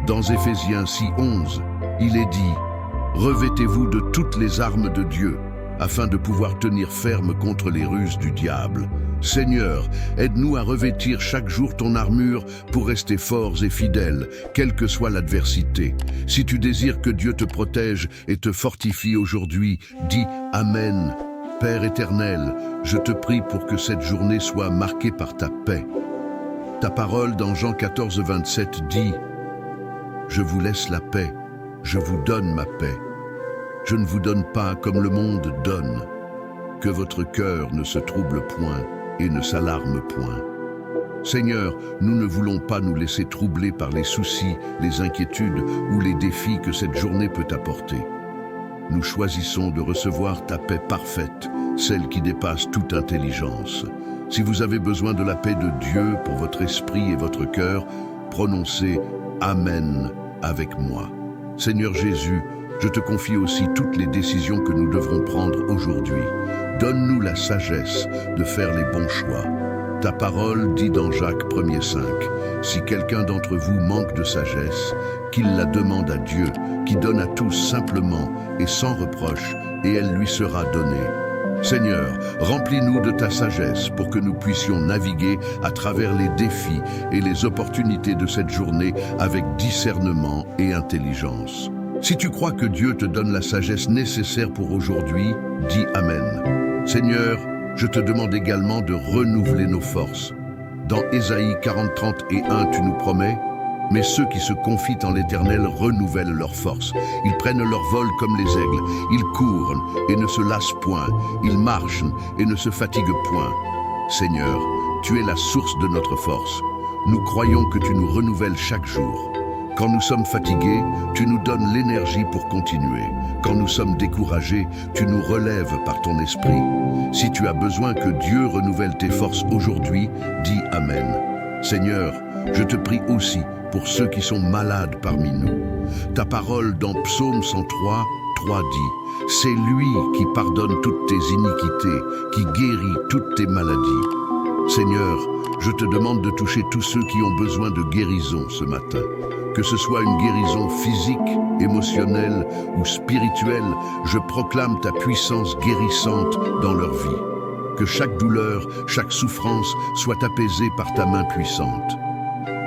Dans Éphésiens 6, 11, il est dit « Revêtez-vous de toutes les armes de Dieu, afin de pouvoir tenir ferme contre les ruses du diable. Seigneur, aide-nous à revêtir chaque jour ton armure pour rester forts et fidèles, quelle que soit l'adversité. Si tu désires que Dieu te protège et te fortifie aujourd'hui, dis Amen. Père éternel, je te prie pour que cette journée soit marquée par ta paix. Ta parole dans Jean 14, 27 dit « Je vous laisse la paix, je vous donne ma paix. Je ne vous donne pas comme le monde donne. Que votre cœur ne se trouble point et ne s'alarme point. » Seigneur, nous ne voulons pas nous laisser troubler par les soucis, les inquiétudes ou les défis que cette journée peut apporter. Nous choisissons de recevoir ta paix parfaite, celle qui dépasse toute intelligence. Si vous avez besoin de la paix de Dieu pour votre esprit et votre cœur, prononcez Amen avec moi. Seigneur Jésus, je te confie aussi toutes les décisions que nous devrons prendre aujourd'hui. Donne-nous la sagesse de faire les bons choix. Ta parole dit dans Jacques 1er 5, « Si quelqu'un d'entre vous manque de sagesse, qu'il la demande à Dieu, qui donne à tous simplement et sans reproche, et elle lui sera donnée. » Seigneur, remplis-nous de ta sagesse pour que nous puissions naviguer à travers les défis et les opportunités de cette journée avec discernement et intelligence. Si tu crois que Dieu te donne la sagesse nécessaire pour aujourd'hui, dis Amen. Seigneur, je te demande également de renouveler nos forces. Dans Ésaïe 40, 30 et 1, tu nous promets « Mais ceux qui se confient en l'Éternel renouvellent leurs forces. Ils prennent leur vol comme les aigles. Ils courent et ne se lassent point. Ils marchent et ne se fatiguent point. » Seigneur, tu es la source de notre force. Nous croyons que tu nous renouvelles chaque jour. Quand nous sommes fatigués, tu nous donnes l'énergie pour continuer. Quand nous sommes découragés, tu nous relèves par ton esprit. Si tu as besoin que Dieu renouvelle tes forces aujourd'hui, dis Amen. Seigneur, je te prie aussi pour ceux qui sont malades parmi nous. Ta parole dans Psaume 103, 3 dit « C'est lui qui pardonne toutes tes iniquités, qui guérit toutes tes maladies. » Seigneur, je te demande de toucher tous ceux qui ont besoin de guérison ce matin. Que ce soit une guérison physique, émotionnelle ou spirituelle, je proclame ta puissance guérissante dans leur vie. Que chaque douleur, chaque souffrance soit apaisée par ta main puissante.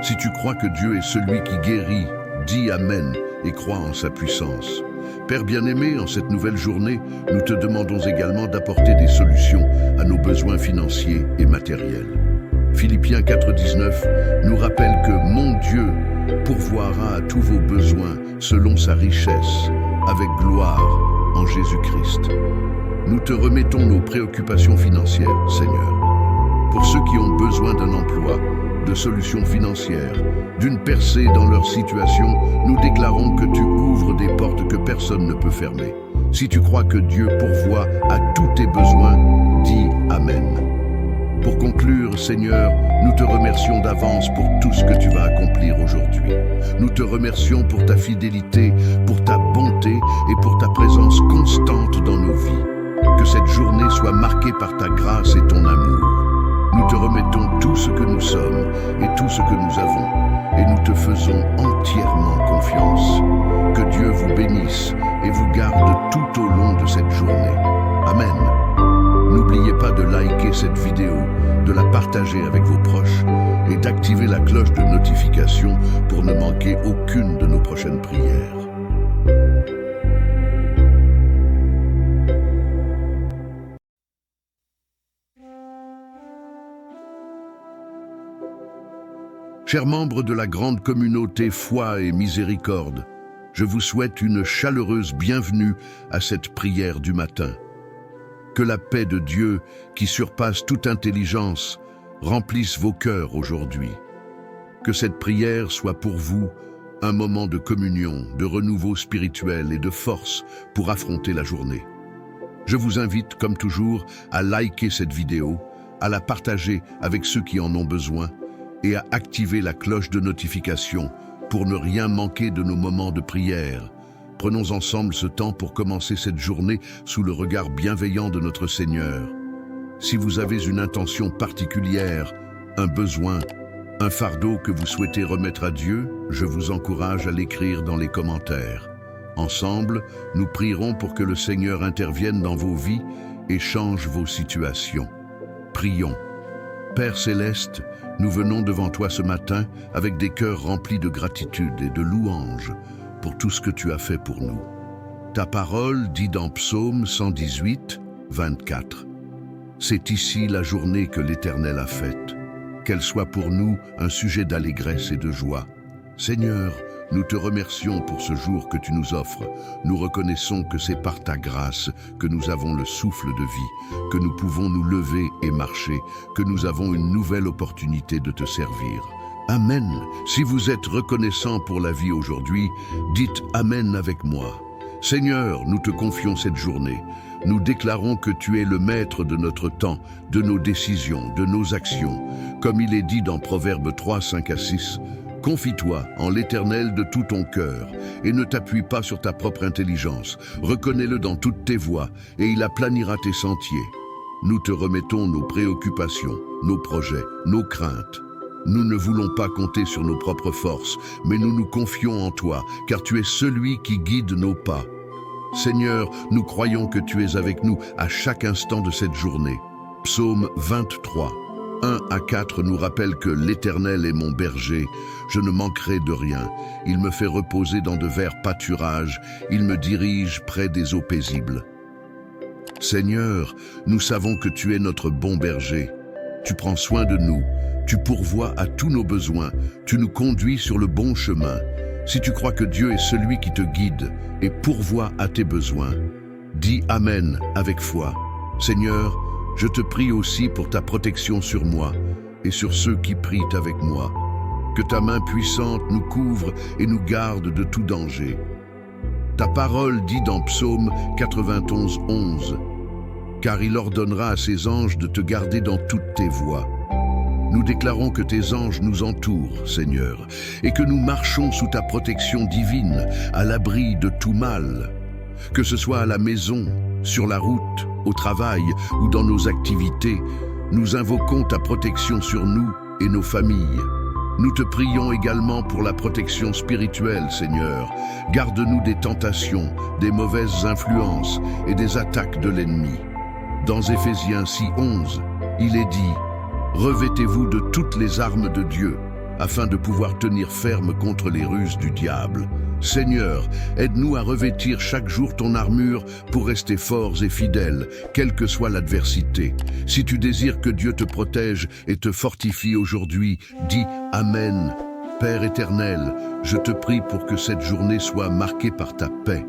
Si tu crois que Dieu est celui qui guérit, dis Amen et crois en sa puissance. Père bien-aimé, en cette nouvelle journée, nous te demandons également d'apporter des solutions à nos besoins financiers et matériels. Philippiens 4,19 nous rappelle que mon Dieu pourvoira à tous vos besoins selon sa richesse, avec gloire en Jésus-Christ. Nous te remettons nos préoccupations financières, Seigneur. Pour ceux qui ont besoin d'un emploi, de solutions financières, d'une percée dans leur situation, nous déclarons que tu ouvres des portes que personne ne peut fermer. Si tu crois que Dieu pourvoit à tous tes besoins, dis Amen. Pour conclure, Seigneur, nous te remercions d'avance pour tout ce que tu vas accomplir aujourd'hui. Nous te remercions pour ta fidélité, pour ta bonté et pour ta présence constante dans nos vies. Que cette journée soit marquée par ta grâce et ton amour. Nous te remettons tout ce que nous sommes et tout ce que nous avons, et nous te faisons entièrement confiance. Que Dieu vous bénisse et vous garde tout au long de cette journée. Amen. N'oubliez pas de liker cette vidéo, de la partager avec vos proches et d'activer la cloche de notification pour ne manquer aucune de nos prochaines prières. Chers membres de la grande communauté Foi et Miséricorde, je vous souhaite une chaleureuse bienvenue à cette prière du matin. Que la paix de Dieu, qui surpasse toute intelligence, remplisse vos cœurs aujourd'hui. Que cette prière soit pour vous un moment de communion, de renouveau spirituel et de force pour affronter la journée. Je vous invite, comme toujours, à liker cette vidéo, à la partager avec ceux qui en ont besoin, et à activer la cloche de notification pour ne rien manquer de nos moments de prière. Prenons ensemble ce temps pour commencer cette journée sous le regard bienveillant de notre Seigneur. Si vous avez une intention particulière, un besoin, un fardeau que vous souhaitez remettre à Dieu, je vous encourage à l'écrire dans les commentaires. Ensemble, nous prierons pour que le Seigneur intervienne dans vos vies et change vos situations. Prions. Père Céleste, nous venons devant toi ce matin avec des cœurs remplis de gratitude et de louange pour tout ce que tu as fait pour nous. Ta parole dit dans Psaume 118, 24. C'est ici la journée que l'Éternel a faite. Qu'elle soit pour nous un sujet d'allégresse et de joie. Seigneur, nous te remercions pour ce jour que tu nous offres. Nous reconnaissons que c'est par ta grâce que nous avons le souffle de vie, que nous pouvons nous lever et marcher, que nous avons une nouvelle opportunité de te servir. Amen. Si vous êtes reconnaissant pour la vie aujourd'hui, dites Amen avec moi. Seigneur, nous te confions cette journée. Nous déclarons que tu es le maître de notre temps, de nos décisions, de nos actions. Comme il est dit dans Proverbes 3, 5 à 6, « Confie-toi en l'Éternel de tout ton cœur et ne t'appuie pas sur ta propre intelligence. Reconnais-le dans toutes tes voies et il aplanira tes sentiers. » Nous te remettons nos préoccupations, nos projets, nos craintes. Nous ne voulons pas compter sur nos propres forces, mais nous nous confions en toi, car tu es celui qui guide nos pas. Seigneur, nous croyons que tu es avec nous à chaque instant de cette journée. Psaume 23, 1 à 4 nous rappelle que l'Éternel est mon berger, je ne manquerai de rien. Il me fait reposer dans de verts pâturages, il me dirige près des eaux paisibles. Seigneur, nous savons que tu es notre bon berger. Tu prends soin de nous, tu pourvois à tous nos besoins, tu nous conduis sur le bon chemin. Si tu crois que Dieu est celui qui te guide et pourvoit à tes besoins, dis Amen avec foi. Seigneur, je te prie aussi pour ta protection sur moi et sur ceux qui prient avec moi. Que ta main puissante nous couvre et nous garde de tout danger. Ta parole dit dans Psaume 91, 11, « Car il ordonnera à ses anges de te garder dans toutes tes voies. » Nous déclarons que tes anges nous entourent, Seigneur, et que nous marchons sous ta protection divine, à l'abri de tout mal. Que ce soit à la maison, sur la route, au travail ou dans nos activités, nous invoquons ta protection sur nous et nos familles. Nous te prions également pour la protection spirituelle, Seigneur. Garde-nous des tentations, des mauvaises influences et des attaques de l'ennemi. Dans Éphésiens 6, 11, il est dit « Revêtez-vous de toutes les armes de Dieu, afin de pouvoir tenir ferme contre les ruses du diable. Seigneur, aide-nous à revêtir chaque jour ton armure pour rester forts et fidèles, quelle que soit l'adversité. Si tu désires que Dieu te protège et te fortifie aujourd'hui, dis Amen. Père éternel, je te prie pour que cette journée soit marquée par ta paix.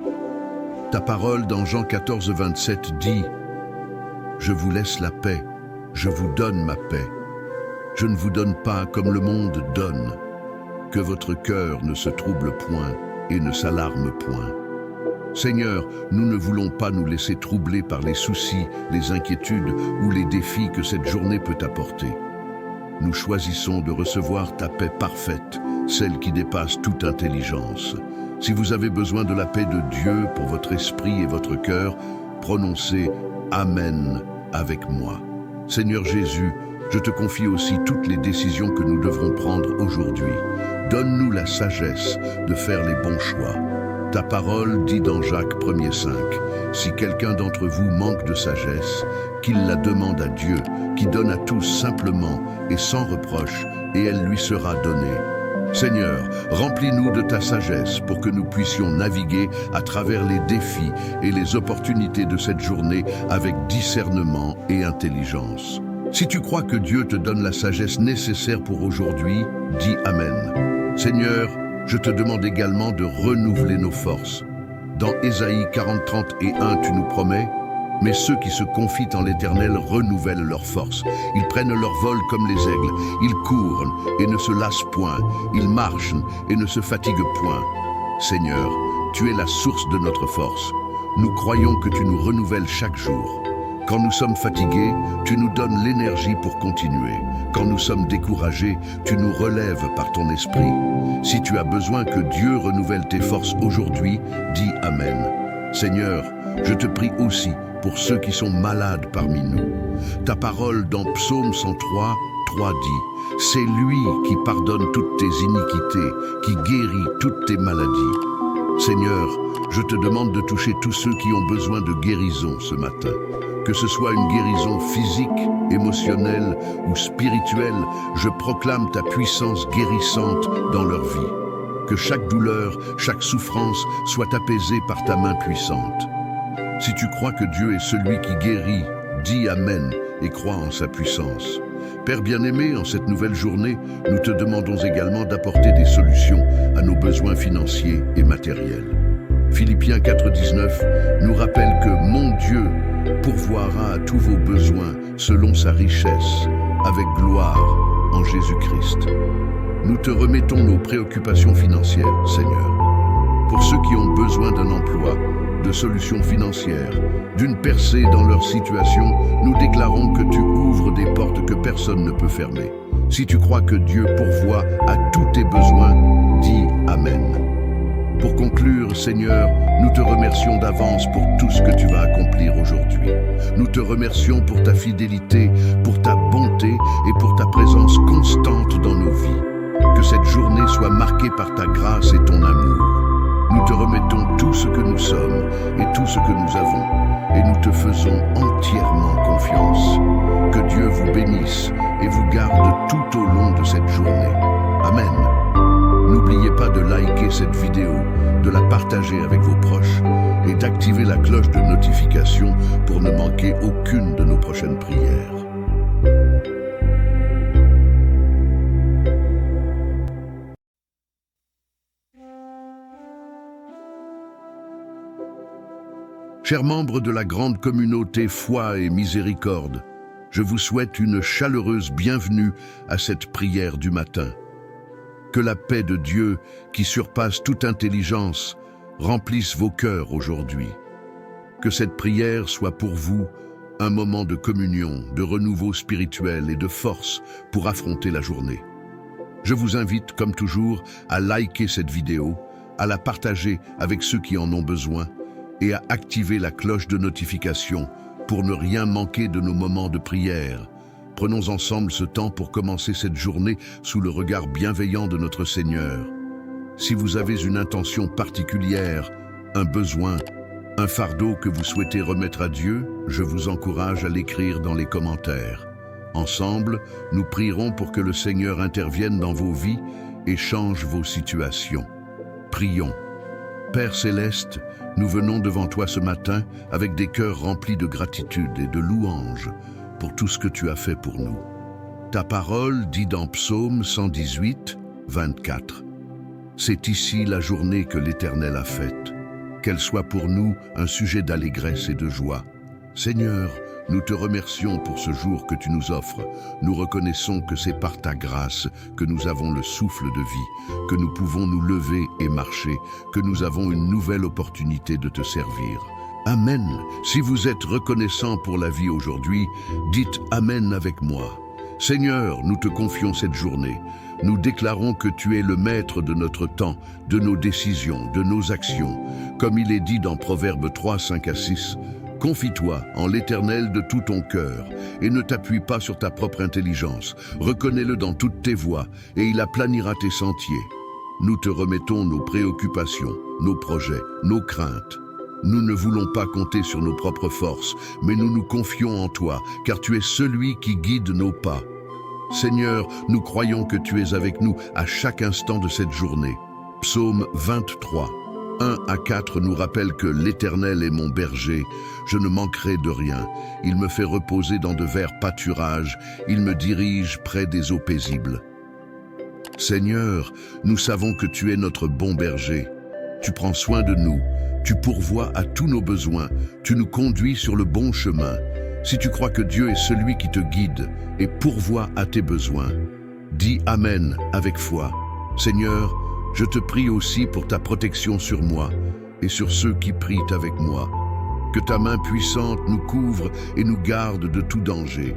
Ta parole dans Jean 14, 27 dit « Je vous laisse la paix, je vous donne ma paix. Je ne vous donne pas comme le monde donne. Que votre cœur ne se trouble point et ne s'alarme point. » Seigneur, nous ne voulons pas nous laisser troubler par les soucis, les inquiétudes ou les défis que cette journée peut apporter. Nous choisissons de recevoir ta paix parfaite, celle qui dépasse toute intelligence. Si vous avez besoin de la paix de Dieu pour votre esprit et votre cœur, prononcez « Amen » avec moi. Seigneur Jésus, je te confie aussi toutes les décisions que nous devrons prendre aujourd'hui. Donne-nous la sagesse de faire les bons choix. Ta parole dit dans Jacques 1,5 « Si quelqu'un d'entre vous manque de sagesse, qu'il la demande à Dieu, qui donne à tous simplement et sans reproche, et elle lui sera donnée. » Seigneur, remplis-nous de ta sagesse pour que nous puissions naviguer à travers les défis et les opportunités de cette journée avec discernement et intelligence. Si tu crois que Dieu te donne la sagesse nécessaire pour aujourd'hui, dis Amen. Seigneur, je te demande également de renouveler nos forces. Dans Ésaïe 40, 30 et 1, tu nous promets « Mais ceux qui se confient en l'Éternel renouvellent leurs forces. Ils prennent leur vol comme les aigles. Ils courent et ne se lassent point. Ils marchent et ne se fatiguent point. » Seigneur, tu es la source de notre force. Nous croyons que tu nous renouvelles chaque jour. Quand nous sommes fatigués, tu nous donnes l'énergie pour continuer. Quand nous sommes découragés, tu nous relèves par ton esprit. Si tu as besoin que Dieu renouvelle tes forces aujourd'hui, dis Amen. Seigneur, je te prie aussi pour ceux qui sont malades parmi nous. Ta parole dans Psaume 103, 3 dit « C'est lui qui pardonne toutes tes iniquités, qui guérit toutes tes maladies. » Seigneur, je te demande de toucher tous ceux qui ont besoin de guérison ce matin. Que ce soit une guérison physique, émotionnelle ou spirituelle, je proclame ta puissance guérissante dans leur vie. Que chaque douleur, chaque souffrance soit apaisée par ta main puissante. Si tu crois que Dieu est celui qui guérit, dis Amen et crois en sa puissance. Père bien-aimé, en cette nouvelle journée, nous te demandons également d'apporter des solutions à nos besoins financiers et matériels. Philippiens 4,19 nous rappelle que mon Dieu pourvoira à tous vos besoins selon sa richesse, avec gloire en Jésus-Christ. Nous te remettons nos préoccupations financières, Seigneur. Pour ceux qui ont besoin d'un emploi, de solutions financières, d'une percée dans leur situation, nous déclarons que tu ouvres des portes que personne ne peut fermer. Si tu crois que Dieu pourvoit à tous tes besoins, dis Amen. Pour conclure, Seigneur, nous te remercions d'avance pour tout ce que tu vas accomplir aujourd'hui. Nous te remercions pour ta fidélité, pour ta bonté et pour ta présence constante dans nos vies. Que cette journée soit marquée par ta grâce et ton amour. Nous te remettons tout ce que nous sommes et tout ce que nous avons, et nous te faisons entièrement confiance. Que Dieu vous bénisse et vous garde tout au long de cette journée. Amen. N'oubliez pas de liker cette vidéo, de la partager avec vos proches et d'activer la cloche de notification pour ne manquer aucune de nos prochaines prières. Chers membres de la grande communauté Foi et Miséricorde, je vous souhaite une chaleureuse bienvenue à cette prière du matin. Que la paix de Dieu, qui surpasse toute intelligence, remplisse vos cœurs aujourd'hui. Que cette prière soit pour vous un moment de communion, de renouveau spirituel et de force pour affronter la journée. Je vous invite, comme toujours, à liker cette vidéo, à la partager avec ceux qui en ont besoin, et à activer la cloche de notification pour ne rien manquer de nos moments de prière. Prenons ensemble ce temps pour commencer cette journée sous le regard bienveillant de notre Seigneur. Si vous avez une intention particulière, un besoin, un fardeau que vous souhaitez remettre à Dieu, je vous encourage à l'écrire dans les commentaires. Ensemble, nous prierons pour que le Seigneur intervienne dans vos vies et change vos situations. Prions. Père céleste, nous venons devant toi ce matin avec des cœurs remplis de gratitude et de louange pour tout ce que tu as fait pour nous. Ta parole dit dans Psaume 118, 24. C'est ici la journée que l'Éternel a faite. Qu'elle soit pour nous un sujet d'allégresse et de joie. Seigneur, nous te remercions pour ce jour que tu nous offres. Nous reconnaissons que c'est par ta grâce que nous avons le souffle de vie, que nous pouvons nous lever et marcher, que nous avons une nouvelle opportunité de te servir. Amen. Si vous êtes reconnaissant pour la vie aujourd'hui, dites Amen avec moi. Seigneur, nous te confions cette journée. Nous déclarons que tu es le maître de notre temps, de nos décisions, de nos actions. Comme il est dit dans Proverbes 3, 5 à 6, « Confie-toi en l'Éternel de tout ton cœur et ne t'appuie pas sur ta propre intelligence. Reconnais-le dans toutes tes voies et il aplanira tes sentiers. » Nous te remettons nos préoccupations, nos projets, nos craintes. Nous ne voulons pas compter sur nos propres forces, mais nous nous confions en toi, car tu es celui qui guide nos pas. Seigneur, nous croyons que tu es avec nous à chaque instant de cette journée. Psaume 23, 1 à 4 nous rappelle que l'Éternel est mon berger, je ne manquerai de rien. Il me fait reposer dans de verts pâturages, il me dirige près des eaux paisibles. Seigneur, nous savons que tu es notre bon berger. Tu prends soin de nous, tu pourvois à tous nos besoins, tu nous conduis sur le bon chemin. Si tu crois que Dieu est celui qui te guide et pourvoit à tes besoins, dis Amen avec foi. Seigneur, je te prie aussi pour ta protection sur moi et sur ceux qui prient avec moi. Que ta main puissante nous couvre et nous garde de tout danger.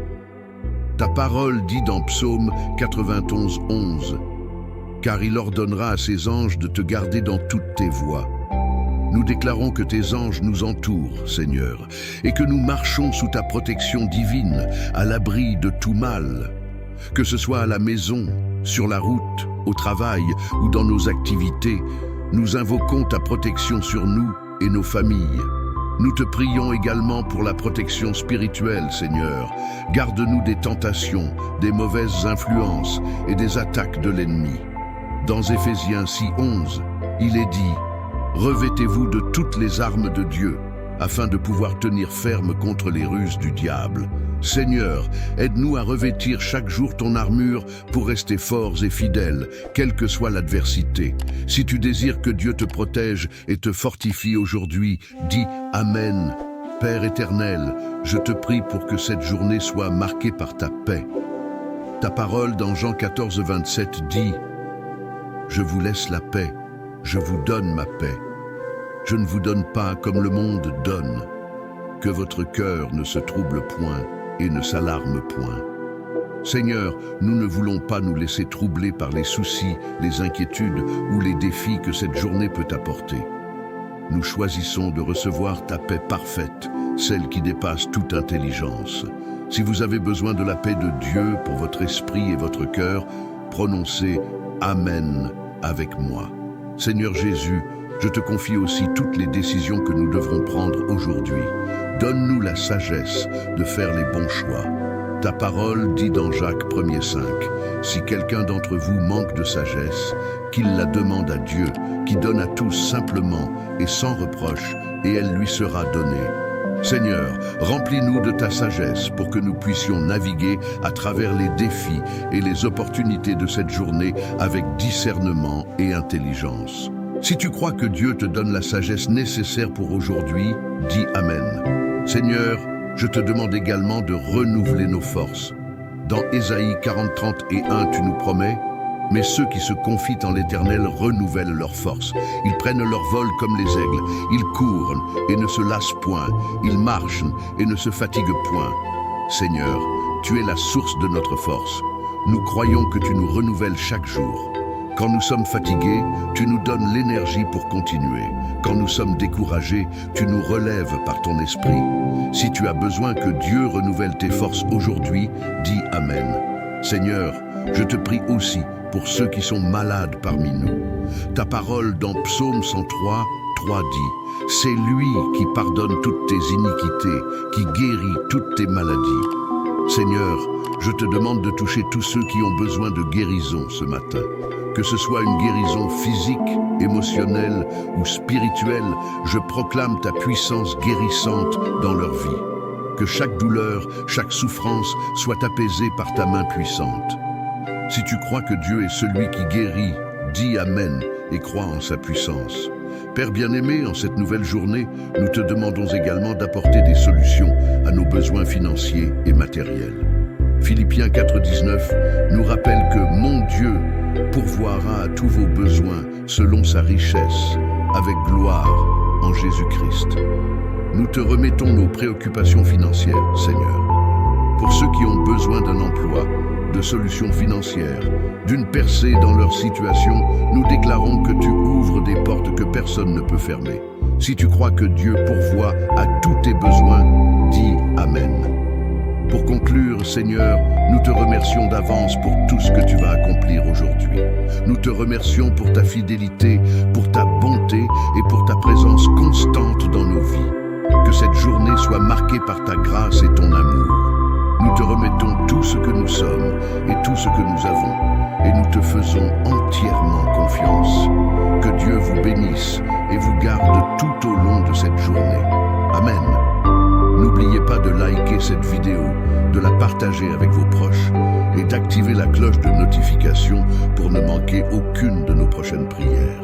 Ta parole dit dans Psaume 91, 11, « Car il ordonnera à ses anges de te garder dans toutes tes voies. » Nous déclarons que tes anges nous entourent, Seigneur, et que nous marchons sous ta protection divine, à l'abri de tout mal. Que ce soit à la maison, sur la route, au travail ou dans nos activités, nous invoquons ta protection sur nous et nos familles. Nous te prions également pour la protection spirituelle, Seigneur. Garde-nous des tentations, des mauvaises influences et des attaques de l'ennemi. Dans Éphésiens 6, 11, il est dit « Revêtez-vous de toutes les armes de Dieu, afin de pouvoir tenir ferme contre les ruses du diable. Seigneur, aide-nous à revêtir chaque jour ton armure pour rester forts et fidèles, quelle que soit l'adversité. Si tu désires que Dieu te protège et te fortifie aujourd'hui, dis Amen. Père éternel, je te prie pour que cette journée soit marquée par ta paix. Ta parole dans Jean 14, 27 dit « Je vous laisse la paix, je vous donne ma paix. Je ne vous donne pas comme le monde donne. Que votre cœur ne se trouble point et ne s'alarme point. » Seigneur, nous ne voulons pas nous laisser troubler par les soucis, les inquiétudes ou les défis que cette journée peut apporter. Nous choisissons de recevoir ta paix parfaite, celle qui dépasse toute intelligence. Si vous avez besoin de la paix de Dieu pour votre esprit et votre cœur, prononcez « Amen » avec moi. Seigneur Jésus, je te confie aussi toutes les décisions que nous devrons prendre aujourd'hui. Donne-nous la sagesse de faire les bons choix. Ta parole dit dans Jacques 1er 5, « Si quelqu'un d'entre vous manque de sagesse, qu'il la demande à Dieu, qui donne à tous simplement et sans reproche, et elle lui sera donnée. » Seigneur, remplis-nous de ta sagesse pour que nous puissions naviguer à travers les défis et les opportunités de cette journée avec discernement et intelligence. Si tu crois que Dieu te donne la sagesse nécessaire pour aujourd'hui, dis Amen. Seigneur, je te demande également de renouveler nos forces. Dans Ésaïe 40, 30 et 1, tu nous promets « Mais ceux qui se confient en l'Éternel renouvellent leurs forces. Ils prennent leur vol comme les aigles. Ils courent et ne se lassent point. Ils marchent et ne se fatiguent point. » Seigneur, tu es la source de notre force. Nous croyons que tu nous renouvelles chaque jour. Quand nous sommes fatigués, tu nous donnes l'énergie pour continuer. Quand nous sommes découragés, tu nous relèves par ton esprit. Si tu as besoin que Dieu renouvelle tes forces aujourd'hui, dis Amen. Seigneur, je te prie aussi pour ceux qui sont malades parmi nous. Ta parole dans Psaume 103, 3 dit « C'est lui qui pardonne toutes tes iniquités, qui guérit toutes tes maladies. » Seigneur, je te demande de toucher tous ceux qui ont besoin de guérison ce matin. Que ce soit une guérison physique, émotionnelle ou spirituelle, je proclame ta puissance guérissante dans leur vie. Que chaque douleur, chaque souffrance soit apaisée par ta main puissante. Si tu crois que Dieu est celui qui guérit, dis Amen et crois en sa puissance. Père bien-aimé, en cette nouvelle journée, nous te demandons également d'apporter des solutions à nos besoins financiers et matériels. Philippiens 4,19 nous rappelle que mon Dieu pourvoira à tous vos besoins selon sa richesse, avec gloire en Jésus-Christ. Nous te remettons nos préoccupations financières, Seigneur. Pour ceux qui ont besoin d'un emploi, de solutions financières, d'une percée dans leur situation, nous déclarons que tu ouvres des portes que personne ne peut fermer. Si tu crois que Dieu pourvoit à tous tes besoins, dis Amen. Pour conclure, Seigneur, nous te remercions d'avance pour tout ce que tu vas accomplir aujourd'hui. Nous te remercions pour ta fidélité, pour ta bonté et pour ta présence constante dans nos vies. Que cette journée soit marquée par ta grâce et ton amour. Nous te remettons tout ce que nous sommes et tout ce que nous avons, et nous te faisons entièrement confiance. Que Dieu vous bénisse et vous garde tout au long de cette journée. Amen. N'oubliez pas de liker cette vidéo, de la partager avec vos proches et d'activer la cloche de notification pour ne manquer aucune de nos prochaines prières.